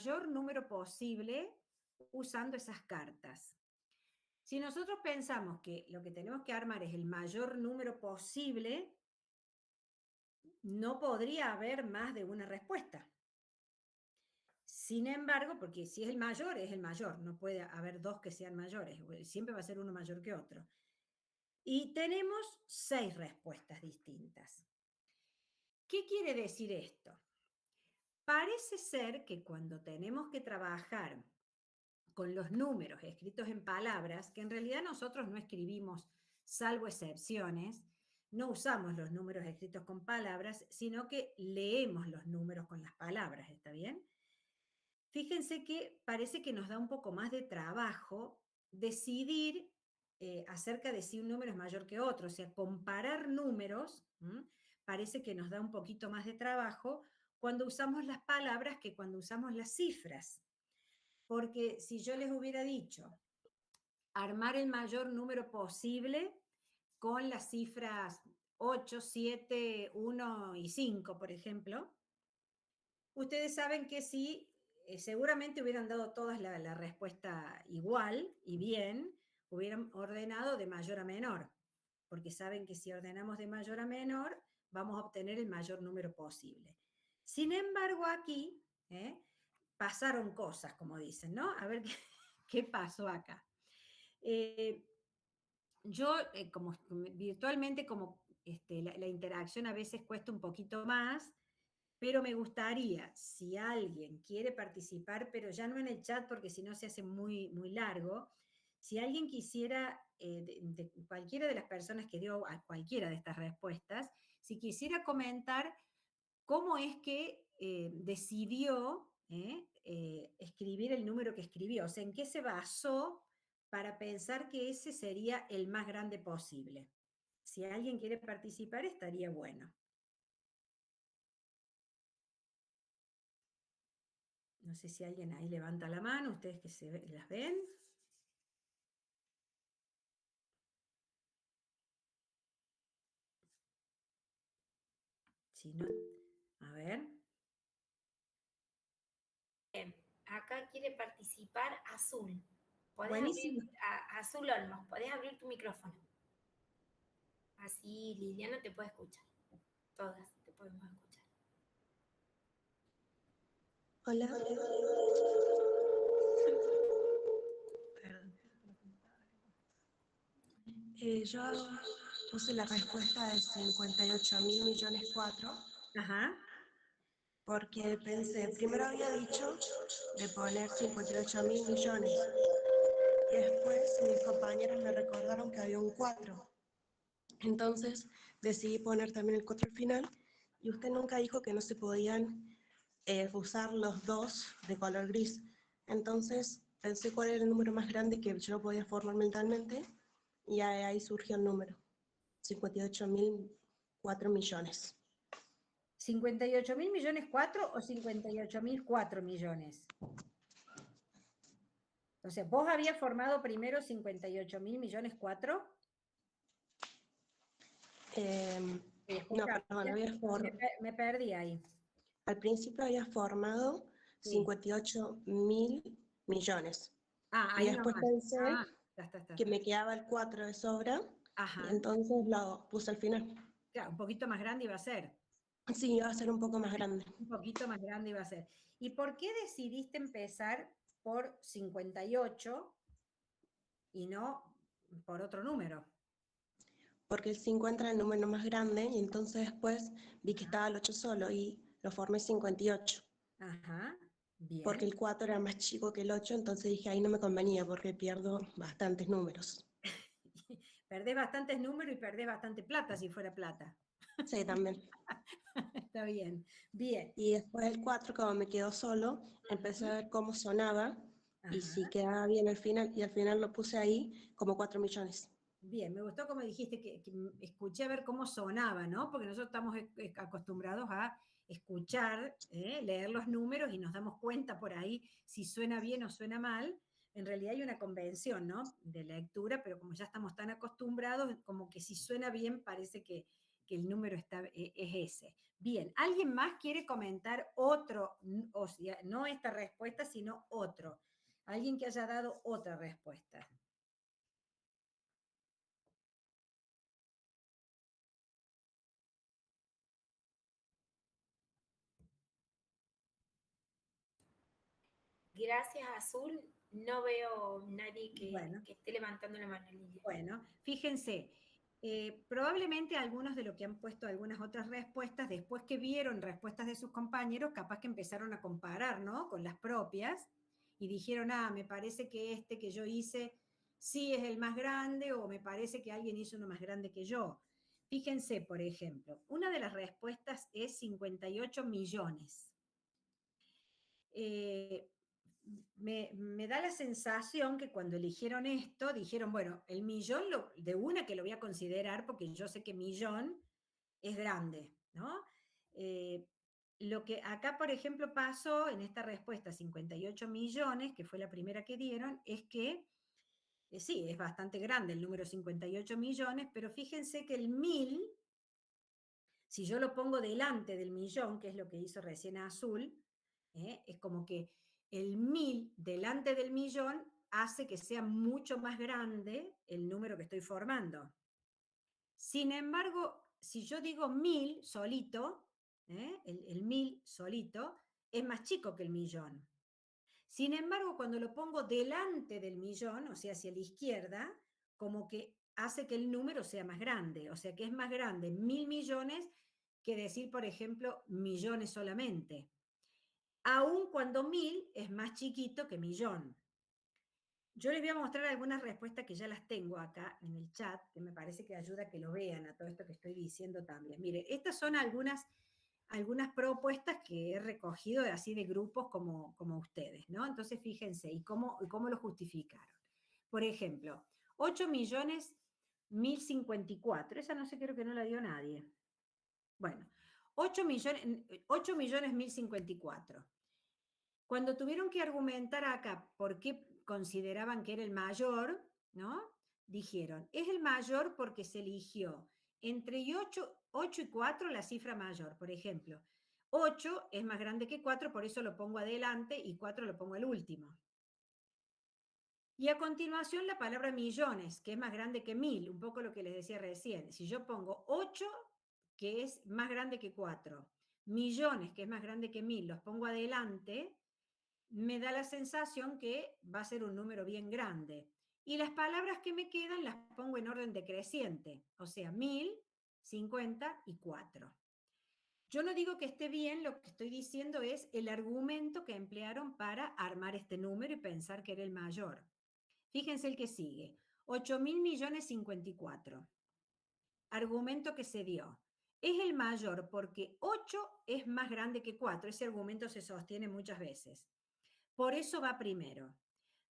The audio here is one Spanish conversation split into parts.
mayor número posible usando esas cartas. Si nosotros pensamos que lo que tenemos que armar es el mayor número posible, no podría haber más de una respuesta. Sin embargo, porque si es el mayor, no puede haber dos que sean mayores, siempre va a ser uno mayor que otro. Y tenemos 6 respuestas distintas. ¿Qué quiere decir esto? Parece ser que cuando tenemos que trabajar con los números escritos en palabras, que en realidad nosotros no escribimos, salvo excepciones, no usamos los números escritos con palabras, sino que leemos los números con las palabras, ¿está bien? Fíjense que parece que nos da un poco más de trabajo decidir acerca de si un número es mayor que otro, o sea, comparar números, parece que nos da un poquito más de trabajo cuando usamos las palabras que cuando usamos las cifras. Porque si yo les hubiera dicho armar el mayor número posible con las cifras 8, 7, 1 y 5, por ejemplo, ustedes saben que sí, seguramente hubieran dado todas la respuesta igual y bien, hubieran ordenado de mayor a menor, porque saben que si ordenamos de mayor a menor, vamos a obtener el mayor número posible. Sin embargo, aquí pasaron cosas, como dicen, ¿no? A ver qué pasó acá. Yo, como virtualmente, como la interacción a veces cuesta un poquito más, pero me gustaría, si alguien quiere participar, pero ya no en el chat porque si no se hace muy, muy largo, si alguien quisiera, de cualquiera de las personas que dio a cualquiera de estas respuestas, si quisiera comentar cómo es que decidió escribir el número que escribió, o sea, en qué se basó para pensar que ese sería el más grande posible. Si alguien quiere participar, estaría bueno. No sé si alguien ahí levanta la mano, ustedes que las ven. Si no, a ver. Bien, acá quiere participar Azul. Buenísimo. Azul Olmos, podés abrir tu micrófono. Así Liliana te puede escuchar. Todas te podemos escuchar. Hola. Yo puse la respuesta de 58.000 millones 4. Ajá. Porque pensé, primero había dicho de poner 58.000 millones. Y después mis compañeros me recordaron que había un 4. Entonces decidí poner también el 4 al final. Y usted nunca dijo que no se podían usar los dos de color gris. Entonces pensé cuál era el número más grande que yo podía formar mentalmente y ahí surgió el número, 58.004 millones. ¿58.000 millones 4 o 58.004 millones? O sea, ¿vos habías formado primero 58.000 millones 4? No, perdón, me perdí ahí. Al principio había formado 58.000 millones. Ahí y después nomás. pensé Está. que me quedaba el 4 de sobra. Ajá. Y entonces lo puse al final. Claro, un poquito más grande iba a ser. Sí, iba a ser un poco más grande. Un poquito más grande iba a ser. ¿Y por qué decidiste empezar por 58 y no por otro número? Porque el 50 era el número más grande y entonces después vi que estaba el 8 solo y lo formé 58. Ajá, bien. Porque el 4 era más chico que el 8, entonces dije, ahí no me convenía porque pierdo bastantes números. Perdés bastantes números y perdés bastante plata si fuera plata. Sí, también. Está bien, bien. Y después el 4, como me quedó solo, empecé a ver cómo sonaba y si quedaba bien al final, y al final lo puse ahí como 4 millones. Bien, me gustó como dijiste que escuché a ver cómo sonaba, ¿no? Porque nosotros estamos acostumbrados a escuchar, leer los números y nos damos cuenta por ahí si suena bien o suena mal. En realidad hay una convención, ¿no? De lectura, pero como ya estamos tan acostumbrados, como que si suena bien parece que que el número es ese. Bien, ¿alguien más quiere comentar otro, o sea, no esta respuesta, sino otro? Alguien que haya dado otra respuesta. Gracias, Azul. No veo nadie Bueno. que esté levantando la mano, Lilia. Bueno, fíjense, probablemente algunos de los que han puesto algunas otras respuestas, después que vieron respuestas de sus compañeros, capaz que empezaron a comparar, ¿no? Con las propias y dijeron, ah, me parece que este que yo hice sí es el más grande o me parece que alguien hizo uno más grande que yo. Fíjense, por ejemplo, una de las respuestas es 58 millones. Me da la sensación que cuando eligieron esto, dijeron, bueno, el millón de una que lo voy a considerar porque yo sé que millón es grande, ¿no? Lo que acá, por ejemplo, pasó en esta respuesta 58 millones, que fue la primera que dieron, es que sí, es bastante grande el número 58 millones, pero fíjense que el 1000, si yo lo pongo delante del millón, que es lo que hizo recién Azul, es como que el 1000 delante del millón hace que sea mucho más grande el número que estoy formando. Sin embargo, si yo digo 1000 solito, el 1000 solito, es más chico que el millón. Sin embargo, cuando lo pongo delante del millón, o sea, hacia la izquierda, como que hace que el número sea más grande, o sea, que es más grande 1000 millones que decir, por ejemplo, millones solamente. Aun cuando 1000 es más chiquito que millón. Yo les voy a mostrar algunas respuestas que ya las tengo acá en el chat, que me parece que ayuda a que lo vean a todo esto que estoy diciendo también. Mire, estas son algunas propuestas que he recogido así de grupos como ustedes, ¿no? Entonces fíjense, y cómo lo justificaron. Por ejemplo, 8 millones 1054, esa no sé, creo que no la dio nadie. Bueno, 8 millones 1054. Cuando tuvieron que argumentar acá por qué consideraban que era el mayor, ¿no? Dijeron, es el mayor porque se eligió entre 8 y 4 la cifra mayor. Por ejemplo, 8 es más grande que 4, por eso lo pongo adelante y 4 lo pongo al último. Y a continuación la palabra millones, que es más grande que 1000, un poco lo que les decía recién. Si yo pongo 8, que es más grande que 4, millones, que es más grande que 1000, los pongo adelante, me da la sensación que va a ser un número bien grande. Y las palabras que me quedan las pongo en orden decreciente, o sea, 1000, 50 y 4. Yo no digo que esté bien, lo que estoy diciendo es el argumento que emplearon para armar este número y pensar que era el mayor. Fíjense el que sigue, 8.000 millones 54. Argumento que se dio. Es el mayor porque 8 es más grande que 4. Ese argumento se sostiene muchas veces. Por eso va primero.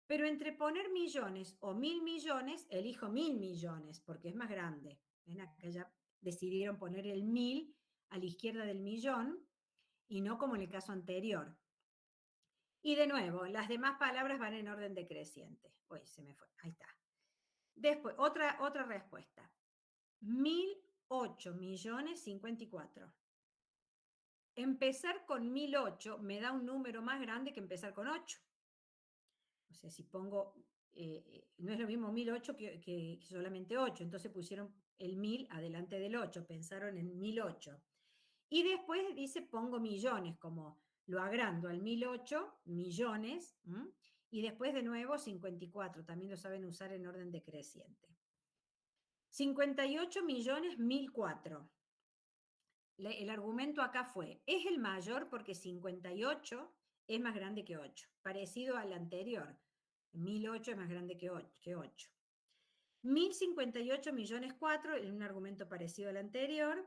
Pero entre poner millones o 1000 millones, elijo 1000 millones, porque es más grande. ¿Ven? Acá ya decidieron poner el 1000 a la izquierda del millón, y no como en el caso anterior. Y de nuevo, las demás palabras van en orden decreciente. Uy, se me fue. Ahí está. Después, otra respuesta. 1008 millones 54. Empezar con 1008 me da un número más grande que empezar con 8. O sea, si pongo, no es lo mismo 1008 que solamente 8, entonces pusieron el 1000 adelante del 8, pensaron en 1008. Y después dice, pongo millones, como lo agrando al 1008, millones, y después de nuevo 54, también lo saben usar en orden decreciente. 58 millones 1004. El argumento acá fue, es el mayor porque 58 es más grande que 8, parecido al anterior. 1008 es más grande que 8. 1058 millones 4, en un argumento parecido al anterior,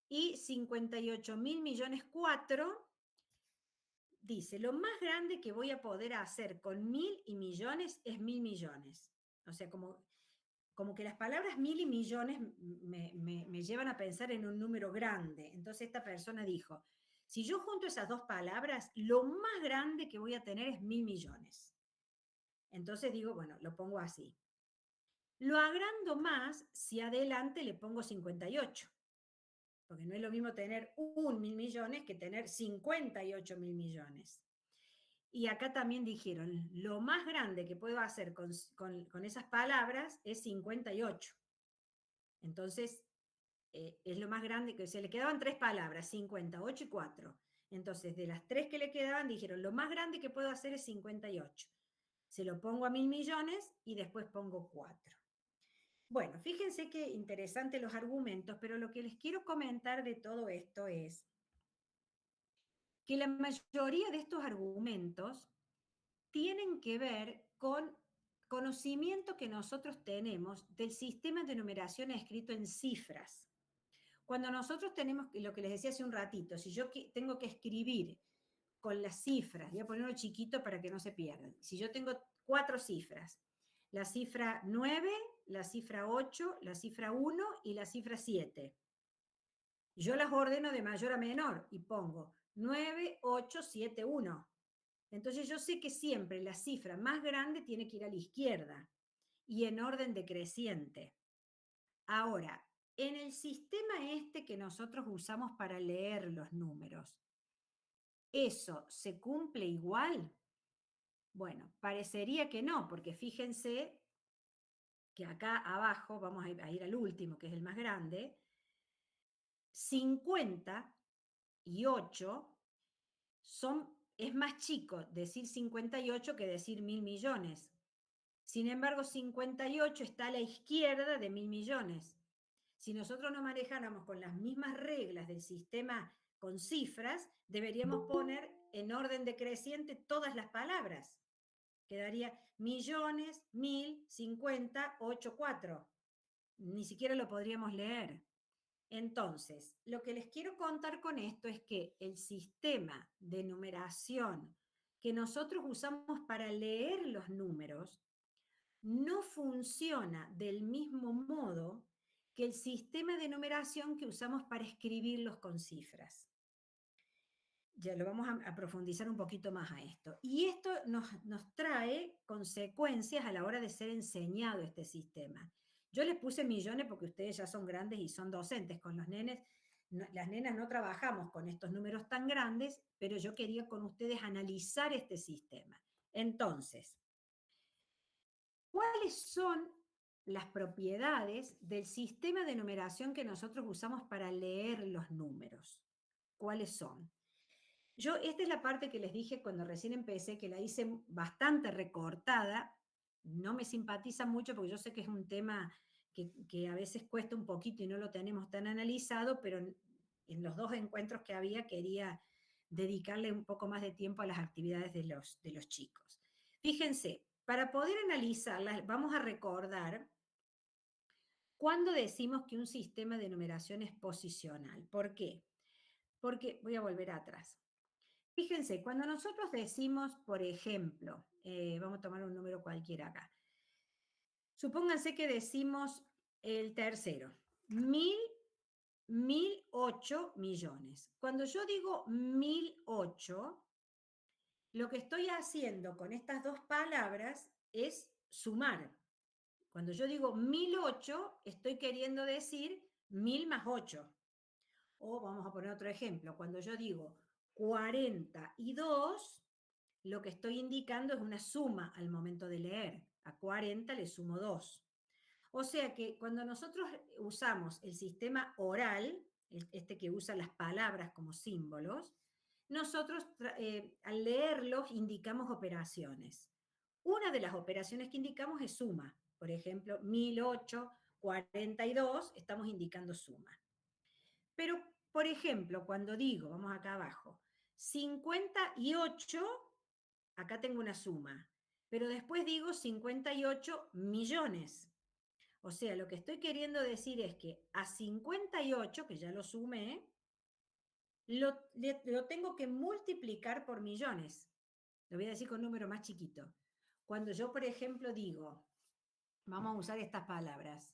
y 58.000 millones 4 dice, lo más grande que voy a poder hacer con 1000 y millones es 1000 millones. O sea, como que las palabras 1000 y millones me llevan a pensar en un número grande. Entonces esta persona dijo, si yo junto esas dos palabras, lo más grande que voy a tener es 1000 millones. Entonces digo, bueno, lo pongo así. Lo agrando más si adelante le pongo 58. porque no es lo mismo tener 1.000 millones que tener 58.000 millones. Y acá también dijeron, lo más grande que puedo hacer con esas palabras es 58. Entonces, es lo más grande que se le quedaban 3 palabras, 58 y 4. Entonces, de las 3 que le quedaban, dijeron, lo más grande que puedo hacer es 58. Se lo pongo a 1.000 millones y después pongo 4. Bueno, fíjense qué interesantes los argumentos, pero lo que les quiero comentar de todo esto es que la mayoría de estos argumentos tienen que ver con conocimiento que nosotros tenemos del sistema de numeración escrito en cifras. Cuando nosotros tenemos, lo que les decía hace un ratito, si yo tengo que escribir con las cifras, voy a ponerlo chiquito para que no se pierdan. Si yo tengo 4 cifras, la cifra 9, la cifra 8, la cifra 1 y la cifra 7. Yo las ordeno de mayor a menor y pongo 9, 8, 7, 1. Entonces yo sé que siempre la cifra más grande tiene que ir a la izquierda y en orden decreciente. Ahora, en el sistema este que nosotros usamos para leer los números, ¿eso se cumple igual? Bueno, parecería que no, porque fíjense que acá abajo, vamos a ir al último, que es el más grande, 50 y 8 es más chico decir 58 que decir 1.000 millones. Sin embargo, 58 está a la izquierda de 1.000 millones. Si nosotros nos manejáramos con las mismas reglas del sistema con cifras, deberíamos poner en orden decreciente todas las palabras. Quedaría millones, 1.000, 50, 8, 4. Ni siquiera lo podríamos leer. Entonces, lo que les quiero contar con esto es que el sistema de numeración que nosotros usamos para leer los números no funciona del mismo modo que el sistema de numeración que usamos para escribirlos con cifras. Ya lo vamos a profundizar un poquito más a esto. Y esto nos trae consecuencias a la hora de ser enseñado este sistema. Yo les puse millones porque ustedes ya son grandes y son docentes. Con los nenes, las nenas no trabajamos con estos números tan grandes, pero yo quería con ustedes analizar este sistema. Entonces, ¿cuáles son las propiedades del sistema de numeración que nosotros usamos para leer los números? ¿Cuáles son? Esta es la parte que les dije cuando recién empecé, que la hice bastante recortada. No me simpatiza mucho porque yo sé que es un tema que a veces cuesta un poquito y no lo tenemos tan analizado, pero en los 2 encuentros que había quería dedicarle un poco más de tiempo a las actividades de los chicos. Fíjense, para poder analizarlas, vamos a recordar cuándo decimos que un sistema de numeración es posicional. ¿Por qué? Porque, voy a volver atrás. Fíjense, cuando nosotros decimos, por ejemplo, vamos a tomar un número cualquiera acá. Supónganse que decimos el tercero, 1.008 millones. Cuando yo digo 1.008, lo que estoy haciendo con estas 2 palabras es sumar. Cuando yo digo 1.008, estoy queriendo decir 1.000 más 8. O vamos a poner otro ejemplo. Cuando yo digo 42, lo que estoy indicando es una suma al momento de leer. A 40 le sumo 2. O sea que cuando nosotros usamos el sistema oral, este que usa las palabras como símbolos, nosotros al leerlos indicamos operaciones. Una de las operaciones que indicamos es suma. Por ejemplo, 1.008, 42, estamos indicando suma. Pero, por ejemplo, cuando digo, vamos acá abajo, 58, acá tengo una suma, pero después digo 58 millones. O sea, lo que estoy queriendo decir es que a 58, que ya lo sumé, lo tengo que multiplicar por millones. Lo voy a decir con un número más chiquito. Cuando yo, por ejemplo, digo, vamos a usar estas palabras,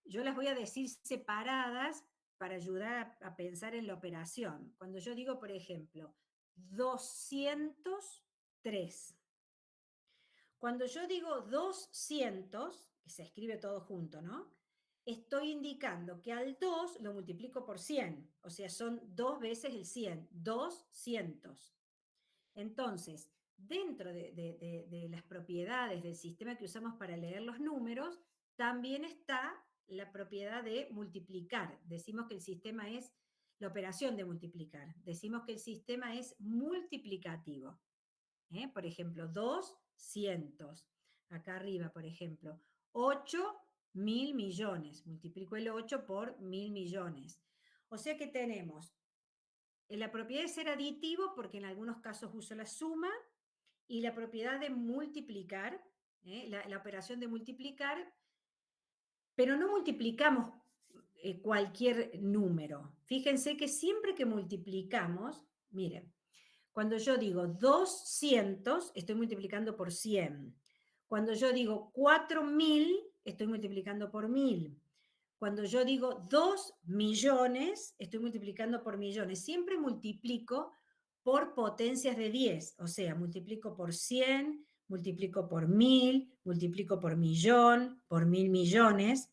yo las voy a decir separadas para ayudar a pensar en la operación. Cuando yo digo, por ejemplo, 203. Cuando yo digo 200, que se escribe todo junto, ¿no? estoy indicando que al 2 lo multiplico por 100, o sea, son 2 veces el 100, 200. Entonces, dentro de las propiedades del sistema que usamos para leer los números, también está la propiedad de multiplicar. Decimos que el sistema es la operación de multiplicar. Decimos que el sistema es multiplicativo. Por ejemplo, 200. Acá arriba, por ejemplo, 8.000 millones. Multiplico el 8 por 1.000 millones. O sea que tenemos la propiedad de ser aditivo, porque en algunos casos uso la suma, y la propiedad de multiplicar, la operación de multiplicar, pero no multiplicamos cualquier número. Fíjense que siempre que multiplicamos, miren, cuando yo digo 200, estoy multiplicando por 100. Cuando yo digo 4.000, estoy multiplicando por 1.000. Cuando yo digo 2 millones, estoy multiplicando por millones. Siempre multiplico por potencias de 10. O sea, multiplico por 100, multiplico por 1.000, multiplico por millón, por 1.000 millones.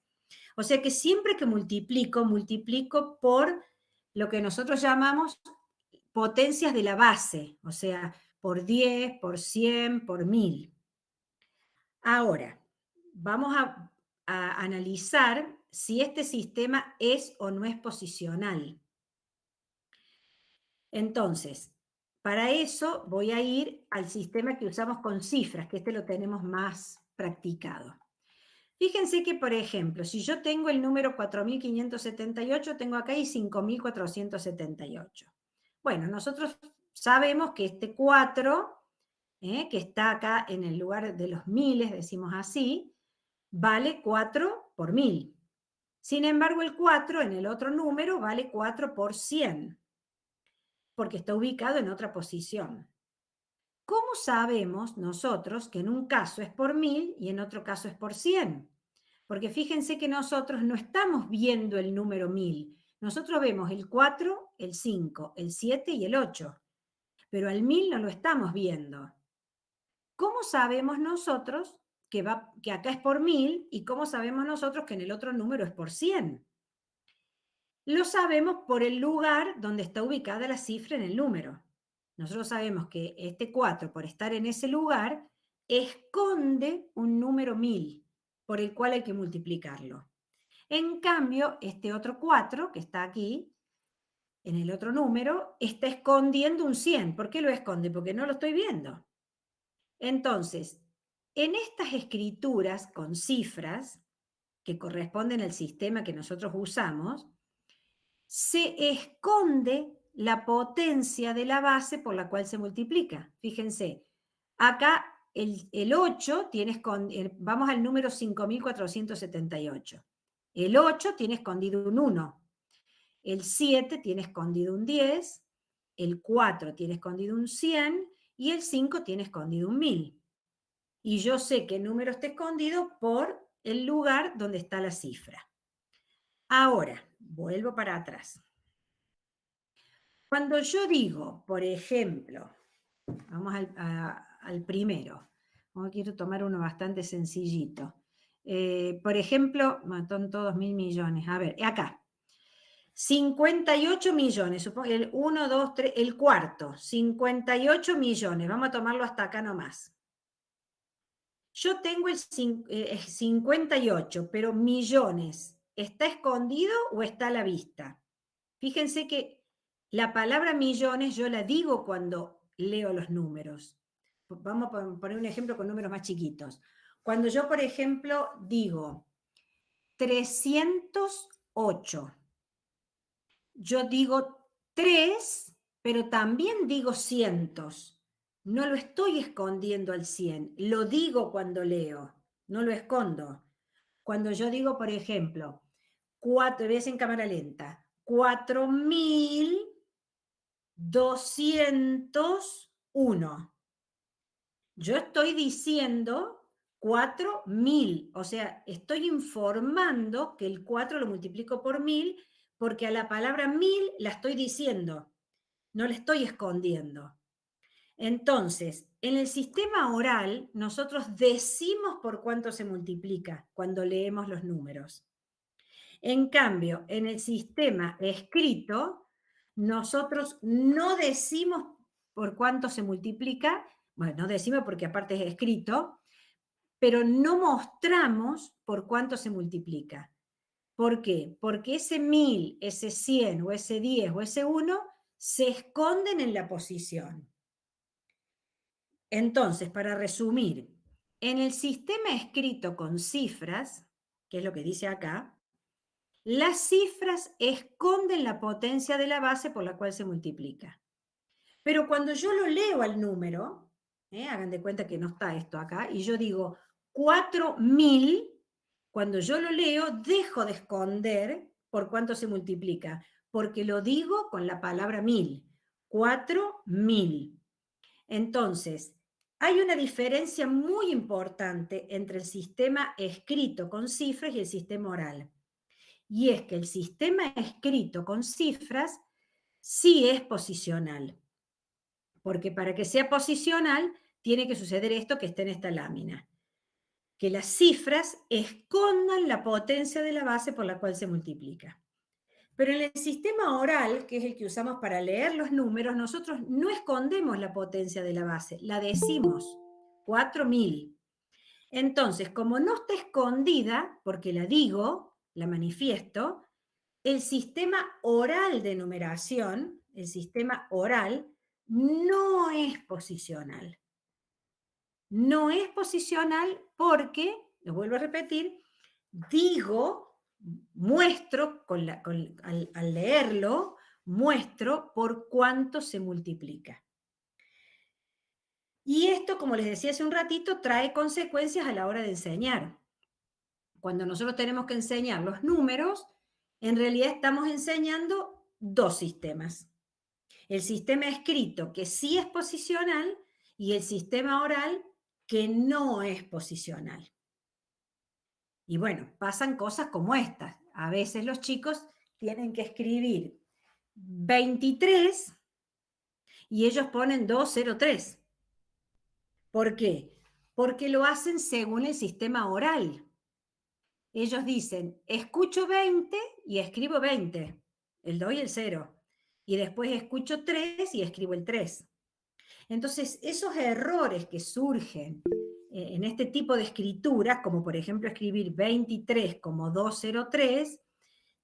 O sea que siempre que multiplico, multiplico por lo que nosotros llamamos potencias de la base. O sea, por 10, por 100, por 1.000. Ahora, vamos a analizar si este sistema es o no es posicional. Entonces, para eso voy a ir al sistema que usamos con cifras, que este lo tenemos más practicado. Fíjense que, por ejemplo, si yo tengo el número 4.578, tengo acá y 5.478. Bueno, nosotros sabemos que este 4, que está acá en el lugar de los miles, decimos así, vale 4 por 1.000. Sin embargo, el 4 en el otro número vale 4 por 100, porque está ubicado en otra posición. ¿Cómo sabemos nosotros que en un caso es por 1.000 y en otro caso es por 100? Porque fíjense que nosotros no estamos viendo el número 1.000. Nosotros vemos el 4, el 5, el 7 y el 8. Pero al 1.000 no lo estamos viendo. ¿Cómo sabemos nosotros que acá es por 1.000 y cómo sabemos nosotros que en el otro número es por 100? Lo sabemos por el lugar donde está ubicada la cifra en el número. Nosotros sabemos que este 4, por estar en ese lugar, esconde un número 1.000, por el cual hay que multiplicarlo. En cambio, este otro 4, que está aquí, en el otro número, está escondiendo un 100. ¿Por qué lo esconde? Porque no lo estoy viendo. Entonces, en estas escrituras con cifras, que corresponden al sistema que nosotros usamos, se esconde la potencia de la base por la cual se multiplica. Fíjense, acá el 8 tiene vamos al número 5.478. El 8 tiene escondido un 1. El 7 tiene escondido un 10. El 4 tiene escondido un 100. Y el 5 tiene escondido un 1.000. Y yo sé qué número está escondido por el lugar donde está la cifra. Ahora, vuelvo para atrás. Cuando yo digo, por ejemplo, vamos al primero. Quiero tomar uno bastante sencillito. Por ejemplo, son todos 1.000 millones. A ver, acá. 58 millones, supongo, el 1, 2, 3, el cuarto. 58 millones. Vamos a tomarlo hasta acá nomás. Yo tengo el 58, pero millones, ¿está escondido o está a la vista? Fíjense que la palabra millones yo la digo cuando leo los números. Vamos a poner un ejemplo con números más chiquitos. Cuando yo, por ejemplo, digo 308, yo digo 3, pero también digo cientos. No lo estoy escondiendo al 100, lo digo cuando leo, no lo escondo. Cuando yo digo, por ejemplo, 4, ves en cámara lenta, 4.201. Yo estoy diciendo 4.000, o sea, estoy informando que el 4 lo multiplico por 1.000 porque a la palabra 1.000 la estoy diciendo, no la estoy escondiendo. Entonces, en el sistema oral, nosotros decimos por cuánto se multiplica cuando leemos los números. En cambio, en el sistema escrito, nosotros no decimos por cuánto se multiplica, bueno, no decimos porque aparte es escrito, pero no mostramos por cuánto se multiplica. ¿Por qué? Porque ese 1000, ese 100 o ese 10 o ese 1 se esconden en la posición. Entonces, para resumir, en el sistema escrito con cifras, que es lo que dice acá, las cifras esconden la potencia de la base por la cual se multiplica. Pero cuando yo lo leo al número, hagan de cuenta que no está esto acá, y yo digo 4000, cuando yo lo leo, dejo de esconder por cuánto se multiplica, porque lo digo con la palabra 1000, 4000. Entonces, hay una diferencia muy importante entre el sistema escrito con cifras y el sistema oral. Y es que el sistema escrito con cifras sí es posicional. Porque para que sea posicional, tiene que suceder esto que está en esta lámina. Que las cifras escondan la potencia de la base por la cual se multiplica. Pero en el sistema oral, que es el que usamos para leer los números, nosotros no escondemos la potencia de la base, la decimos, 4000. Entonces, como no está escondida, porque la digo, la manifiesto, el sistema oral de numeración, el sistema oral, no es posicional. No es posicional porque, lo vuelvo a repetir, digo, muestro, al leerlo, muestro por cuánto se multiplica. Y esto, como les decía hace un ratito, trae consecuencias a la hora de enseñar. Cuando nosotros tenemos que enseñar los números, en realidad estamos enseñando dos sistemas. El sistema escrito, que sí es posicional, y el sistema oral, que no es posicional. Y bueno, pasan cosas como estas. A veces los chicos tienen que escribir 23 y ellos ponen 203. ¿Por qué? Porque lo hacen según el sistema oral. Ellos dicen, escucho 20 y escribo 20, el 2 y el 0. Y después escucho 3 y escribo el 3. Entonces, esos errores que surgen en este tipo de escrituras, como por ejemplo escribir 23 como 203,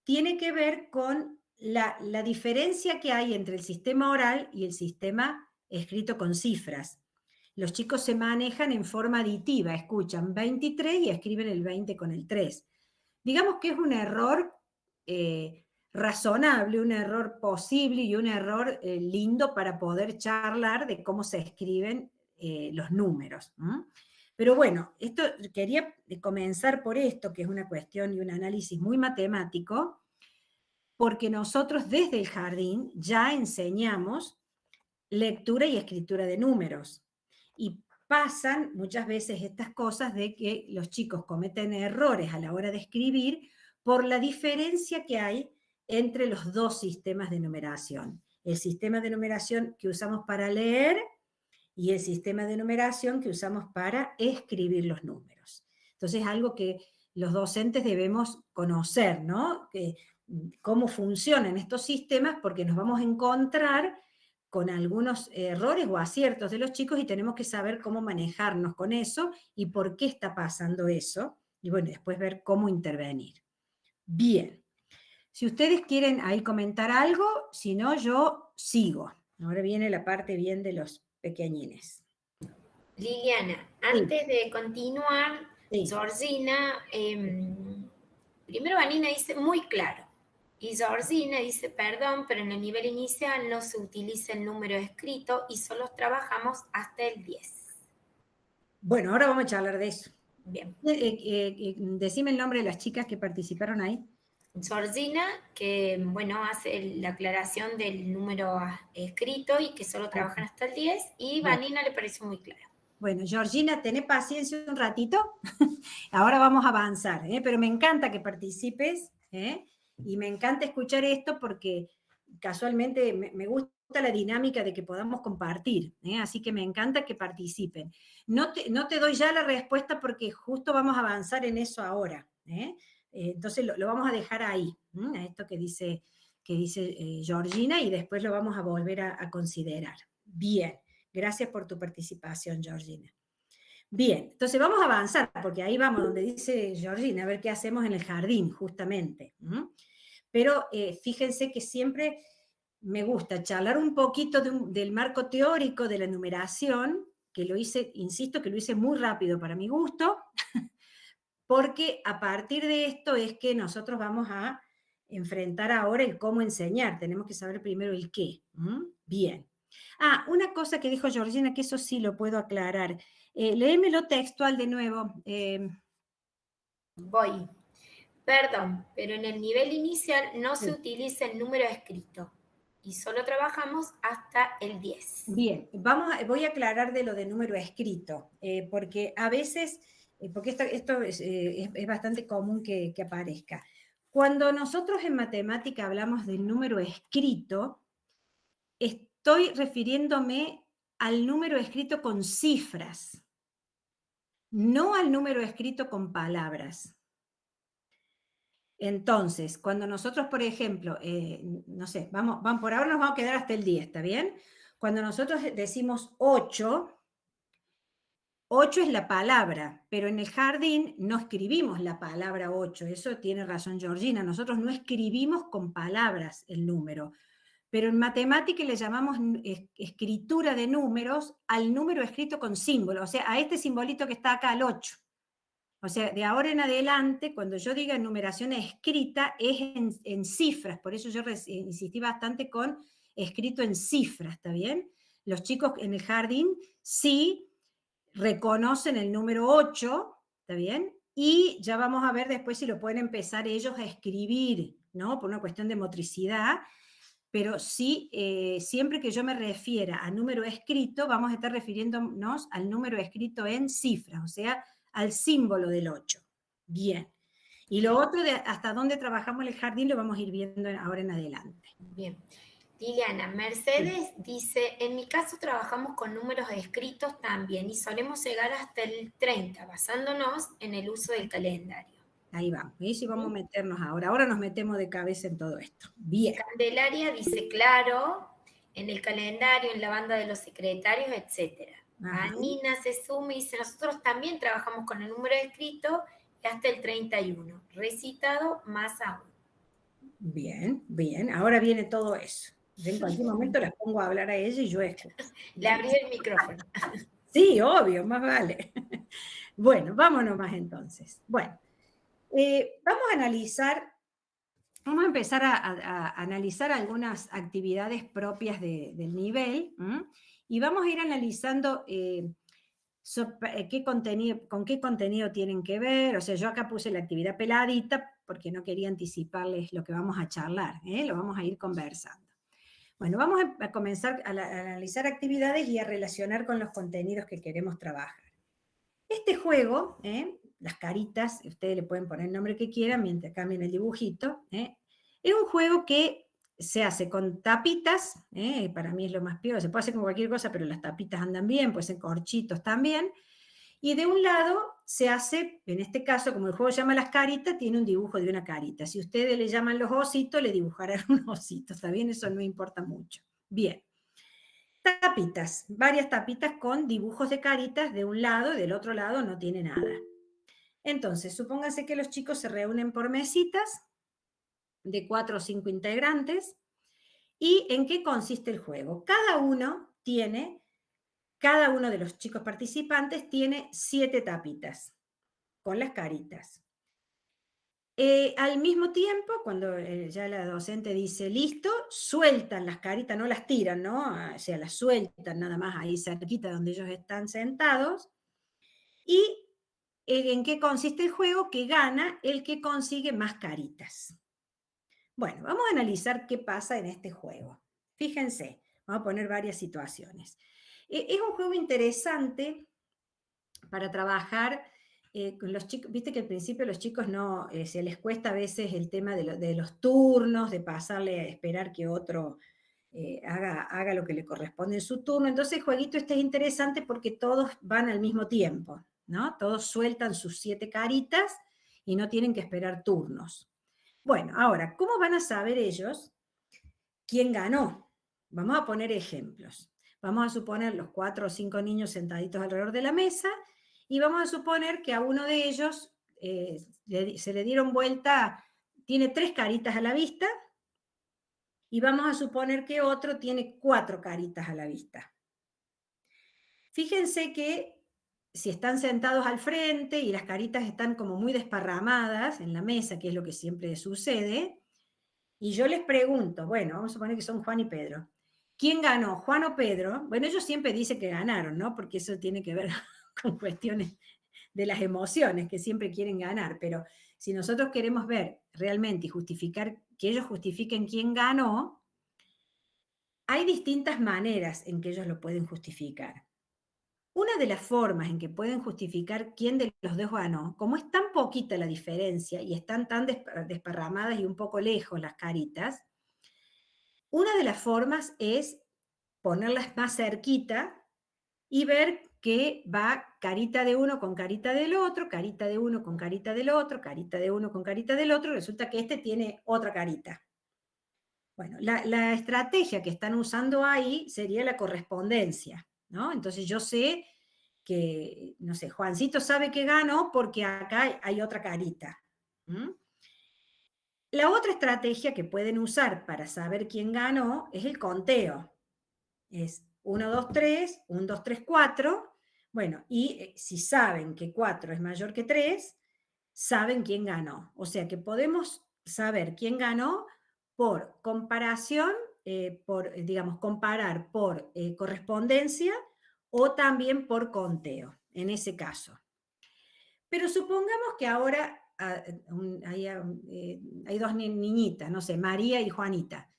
tiene que ver con la diferencia que hay entre el sistema oral y el sistema escrito con cifras. Los chicos se manejan en forma aditiva, escuchan 23 y escriben el 20 con el 3. Digamos que es un error razonable, un error posible y un error lindo para poder charlar de cómo se escriben los números. Pero bueno, esto quería comenzar por esto, que es una cuestión y un análisis muy matemático, porque nosotros desde el jardín ya enseñamos lectura y escritura de números. Y pasan muchas veces estas cosas de que los chicos cometen errores a la hora de escribir por la diferencia que hay entre los dos sistemas de numeración. El sistema de numeración que usamos para leer y el sistema de numeración que usamos para escribir los números. Entonces es algo que los docentes debemos conocer, ¿no? Cómo funcionan estos sistemas, porque nos vamos a encontrar con algunos errores o aciertos de los chicos y tenemos que saber cómo manejarnos con eso y por qué está pasando eso. Y bueno, después ver cómo intervenir. Bien. Si ustedes quieren ahí comentar algo, si no, yo sigo. Ahora viene la parte bien de los pequeñines. Liliana, antes de continuar, Sí. Georgina, primero Vanina dice muy claro, y Georgina dice, perdón, pero en el nivel inicial no se utiliza el número escrito y solo trabajamos hasta el 10. Bueno, ahora vamos a charlar de eso. Bien. Decime el nombre de las chicas que participaron ahí. Georgina, que bueno, hace la aclaración del número escrito y que solo trabajan hasta el 10, y Vanina le pareció muy claro. Bueno, Georgina, tené paciencia un ratito. Ahora vamos a avanzar, pero me encanta que participes, y me encanta escuchar esto porque casualmente me gusta la dinámica de que podamos compartir, así que me encanta que participen. No te doy ya la respuesta porque justo vamos a avanzar en eso ahora, Entonces lo vamos a dejar ahí, a esto que dice Georgina, y después lo vamos a volver a considerar. Bien, gracias por tu participación, Georgina. Bien, entonces vamos a avanzar, porque ahí vamos, donde dice Georgina, a ver qué hacemos en el jardín, justamente. Pero fíjense que siempre me gusta charlar un poquito del marco teórico de la numeración, que lo hice, insisto, que lo hice muy rápido para mi gusto, porque a partir de esto es que nosotros vamos a enfrentar ahora el cómo enseñar. Tenemos que saber primero el qué. Bien. Una cosa que dijo Georgina, que eso sí lo puedo aclarar. Léemelo textual de nuevo. Voy. Perdón, pero en el nivel inicial no se utiliza el número escrito y solo trabajamos hasta el 10. Bien, voy a aclarar de lo de número escrito, porque a veces, porque esto es bastante común que aparezca. Cuando nosotros en matemática hablamos del número escrito, estoy refiriéndome al número escrito con cifras, no al número escrito con palabras. Entonces, cuando nosotros, por ejemplo, no sé, por ahora nos vamos a quedar hasta el 10, ¿está bien? Cuando nosotros decimos 8, 8 es la palabra, pero en el jardín no escribimos la palabra 8, eso tiene razón Georgina, nosotros no escribimos con palabras el número, pero en matemática le llamamos escritura de números al número escrito con símbolo, o sea, a este simbolito que está acá, al 8. O sea, de ahora en adelante, cuando yo diga numeración escrita, es en cifras, por eso yo insistí bastante con escrito en cifras, ¿está bien? Los chicos en el jardín sí reconocen el número 8, ¿está bien? Y ya vamos a ver después si lo pueden empezar ellos a escribir, ¿no? Por una cuestión de motricidad, pero sí, siempre que yo me refiera a número escrito, vamos a estar refiriéndonos al número escrito en cifras, o sea, al símbolo del 8. Bien. Y lo otro de hasta dónde trabajamos en el jardín lo vamos a ir viendo ahora en adelante. Bien. Liliana, Mercedes dice, en mi caso trabajamos con números escritos también y solemos llegar hasta el 30, basándonos en el uso del calendario. Ahí vamos, y sí vamos a meternos ahora. Ahora nos metemos de cabeza en todo esto. Bien. Candelaria dice, claro, en el calendario, en la banda de los secretarios, etc. Anina se suma y dice, nosotros también trabajamos con el número escrito hasta el 31, recitado más aún. Bien, bien, ahora viene todo eso. En cualquier momento las pongo a hablar a ella y yo escucho. Le abrí el micrófono. Sí, obvio, más vale. Bueno, vámonos más entonces. Bueno, vamos a empezar a analizar algunas actividades propias del nivel, y vamos a ir analizando con qué contenido tienen que ver. O sea, yo acá puse la actividad peladita porque no quería anticiparles lo que vamos a charlar, lo vamos a ir conversando. Bueno, vamos a comenzar a analizar actividades y a relacionar con los contenidos que queremos trabajar. Este juego, las caritas, ustedes le pueden poner el nombre que quieran mientras cambien el dibujito, es un juego que se hace con tapitas, para mí es lo más peor, se puede hacer con cualquier cosa, pero las tapitas andan bien, puede ser corchitos también, y de un lado se hace, en este caso, como el juego se llama las caritas, tiene un dibujo de una carita. Si ustedes le llaman los ositos, le dibujarán un osito, ¿está bien? Eso no importa mucho. Bien. Tapitas, varias tapitas con dibujos de caritas de un lado y del otro lado no tiene nada. Entonces, supónganse que los chicos se reúnen por mesitas de 4 o 5 integrantes. ¿Y en qué consiste el juego? Cada uno de los chicos participantes tiene 7 tapitas con las caritas. Al mismo tiempo, cuando ya la docente dice listo, sueltan las caritas, no las tiran, ¿no? O sea, las sueltan nada más ahí cerquita donde ellos están sentados. ¿Y en qué consiste el juego? Que gana el que consigue más caritas. Bueno, vamos a analizar qué pasa en este juego. Fíjense, vamos a poner varias situaciones. Es un juego interesante para trabajar con los chicos. Viste que al principio los chicos no, se les cuesta a veces el tema de los turnos, de pasarle a esperar que otro haga lo que le corresponde en su turno. Entonces el jueguito este es interesante porque todos van al mismo tiempo, ¿no? Todos sueltan sus 7 caritas y no tienen que esperar turnos. Bueno, ahora, ¿cómo van a saber ellos quién ganó? Vamos a poner ejemplos. Vamos a suponer los 4 o 5 niños sentaditos alrededor de la mesa y vamos a suponer que a uno de ellos se le dieron vuelta, tiene 3 caritas a la vista, y vamos a suponer que otro tiene 4 caritas a la vista. Fíjense que si están sentados al frente y las caritas están como muy desparramadas en la mesa, que es lo que siempre sucede, y yo les pregunto, bueno, vamos a suponer que son Juan y Pedro. ¿Quién ganó, Juan o Pedro? Bueno, ellos siempre dicen que ganaron, ¿no? Porque eso tiene que ver con cuestiones de las emociones, que siempre quieren ganar, pero si nosotros queremos ver realmente y justificar, que ellos justifiquen quién ganó, hay distintas maneras en que ellos lo pueden justificar. Una de las formas en que pueden justificar quién de los dos ganó, como es tan poquita la diferencia y están tan desparramadas y un poco lejos las caritas, una de las formas es ponerlas más cerquita y ver que va carita de uno con carita del otro, carita de uno con carita del otro, carita de uno con carita del otro, y resulta que este tiene otra carita. Bueno, la estrategia que están usando ahí sería la correspondencia, ¿no? Entonces yo sé que, no sé, Juancito sabe que ganó porque acá hay otra carita. ¿Mm? La otra estrategia que pueden usar para saber quién ganó es el conteo. Es 1, 2, 3, 1, 2, 3, 4. Bueno, y si saben que 4 es mayor que 3, saben quién ganó. O sea que podemos saber quién ganó por comparación, digamos, comparar por correspondencia o también por conteo, en ese caso. Pero supongamos que ahora hay 2 niñitas, no sé, María y Juanita.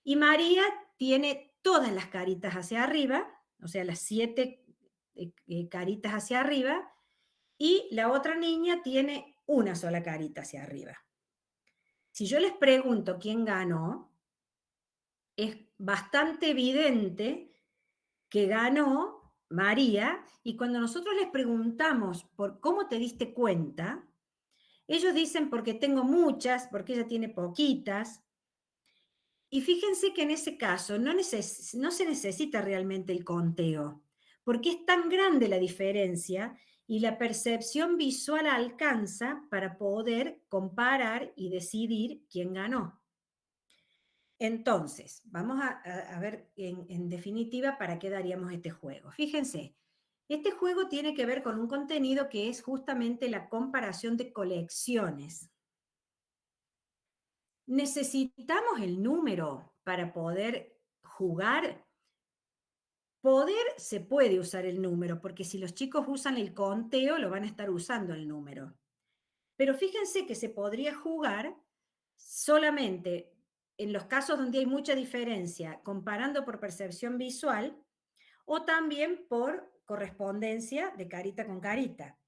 Y María tiene todas las caritas hacia arriba, o sea, las 7 caritas hacia arriba, y la otra niña tiene una sola carita hacia arriba. Si yo les pregunto quién ganó, es bastante evidente que ganó María, y cuando nosotros les preguntamos por cómo te diste cuenta, ellos dicen porque tengo muchas, porque ella tiene poquitas. Y fíjense que en ese caso no se necesita realmente el conteo, porque es tan grande la diferencia y la percepción visual alcanza para poder comparar y decidir quién ganó. Entonces, vamos a ver en definitiva para qué daríamos este juego. Fíjense, este juego tiene que ver con un contenido que es justamente la comparación de colecciones. ¿Necesitamos el número para poder jugar? Se puede usar el número, porque si los chicos usan el conteo, lo van a estar usando el número. Pero fíjense que se podría jugar solamente en los casos donde hay mucha diferencia, comparando por percepción visual o también por correspondencia de carita con carita.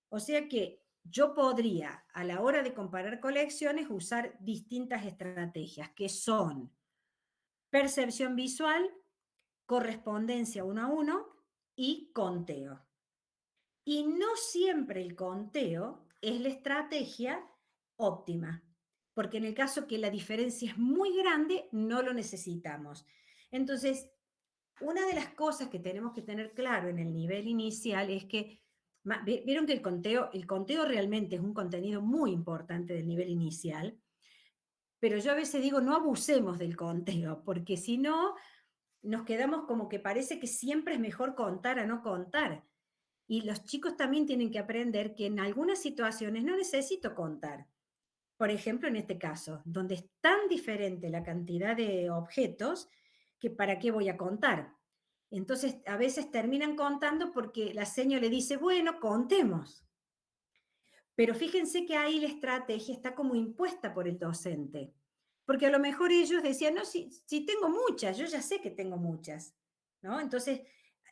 O sea que yo podría, a la hora de comparar colecciones, usar distintas estrategias, que son percepción visual, correspondencia 1 a 1 y conteo. Y no siempre el conteo es la estrategia óptima, porque en el caso que la diferencia es muy grande, no lo necesitamos. Entonces, una de las cosas que tenemos que tener claro en el nivel inicial es que, vieron que el conteo realmente es un contenido muy importante del nivel inicial, pero yo a veces digo, no abusemos del conteo, porque si no, nos quedamos como que parece que siempre es mejor contar a no contar. Y los chicos también tienen que aprender que en algunas situaciones no necesito contar. Por ejemplo, en este caso, donde es tan diferente la cantidad de objetos que para qué voy a contar. Entonces, a veces terminan contando porque la seño le dice, bueno, contemos. Pero fíjense que ahí la estrategia está como impuesta por el docente. Porque a lo mejor ellos decían, no, si tengo muchas, yo ya sé que tengo muchas, ¿no? Entonces,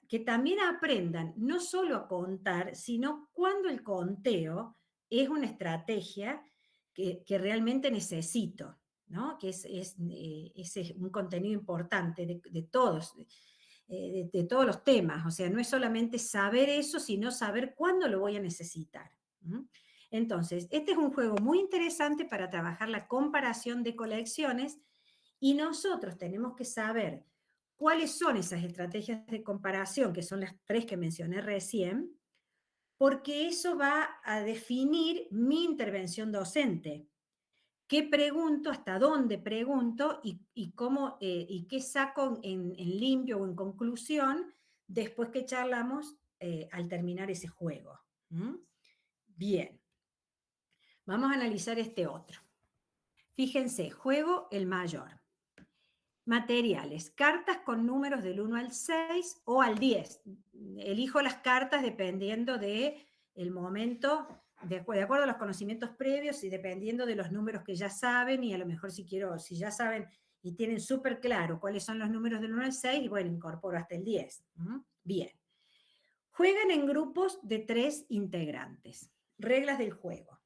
que también aprendan no solo a contar, sino cuando el conteo es una estrategia que realmente necesito, ¿no? Que es un contenido importante de todos, de todos los temas. O sea, no es solamente saber eso, sino saber cuándo lo voy a necesitar. Entonces, este es un juego muy interesante para trabajar la comparación de colecciones y nosotros tenemos que saber cuáles son esas estrategias de comparación, que son las 3 que mencioné recién, porque eso va a definir mi intervención docente. ¿Qué pregunto, hasta dónde pregunto y cómo, y qué saco en limpio o en conclusión después que charlamos al terminar ese juego? ¿Mm? Bien. Vamos a analizar este otro. Fíjense, juego el mayor. Materiales, cartas con números del 1 al 6 o al 10. Elijo las cartas dependiendo del momento, de acuerdo a los conocimientos previos y dependiendo de los números que ya saben, y a lo mejor si ya saben y tienen súper claro cuáles son los números del 1 al 6, y bueno, incorporo hasta el 10. Bien. Juegan en grupos de 3 integrantes. Reglas del juego.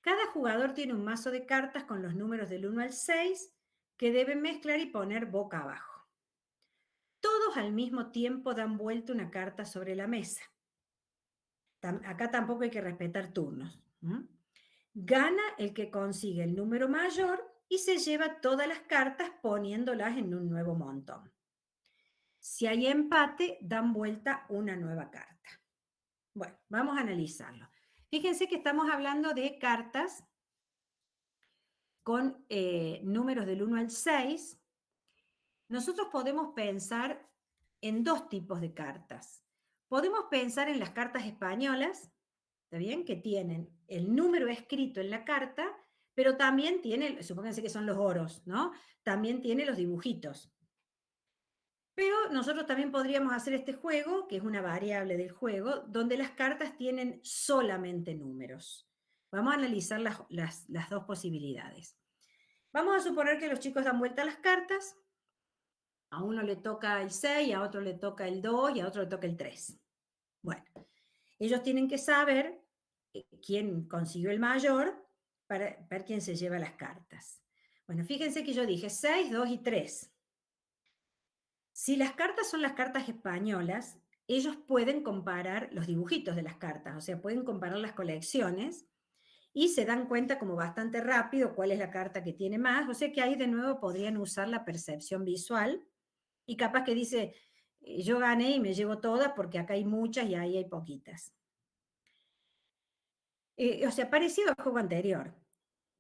Cada jugador tiene un mazo de cartas con los números del 1 al 6 que deben mezclar y poner boca abajo. Todos al mismo tiempo dan vuelta una carta sobre la mesa. Acá tampoco hay que respetar turnos. Gana el que consigue el número mayor y se lleva todas las cartas poniéndolas en un nuevo montón. Si hay empate, dan vuelta una nueva carta. Bueno, vamos a analizarlo. Fíjense que estamos hablando de cartas con números del 1 al 6. Nosotros podemos pensar en 2 tipos de cartas. Podemos pensar en las cartas españolas, ¿está bien? Que tienen el número escrito en la carta, pero también tiene, supónganse que son los oros, ¿no? También tiene los dibujitos. Pero nosotros también podríamos hacer este juego, que es una variable del juego, donde las cartas tienen solamente números. Vamos a analizar las 2 posibilidades. Vamos a suponer que los chicos dan vuelta a las cartas. A uno le toca el 6, a otro le toca el 2 y a otro le toca el 3. Bueno, ellos tienen que saber quién consiguió el mayor para ver quién se lleva las cartas. Bueno, fíjense que yo dije 6, 2 y 3. Si las cartas son las cartas españolas, ellos pueden comparar los dibujitos de las cartas, o sea, pueden comparar las colecciones y se dan cuenta como bastante rápido cuál es la carta que tiene más, o sea que ahí de nuevo podrían usar la percepción visual y capaz que dice, yo gané y me llevo todas porque acá hay muchas y ahí hay poquitas. O sea, parecido al juego anterior.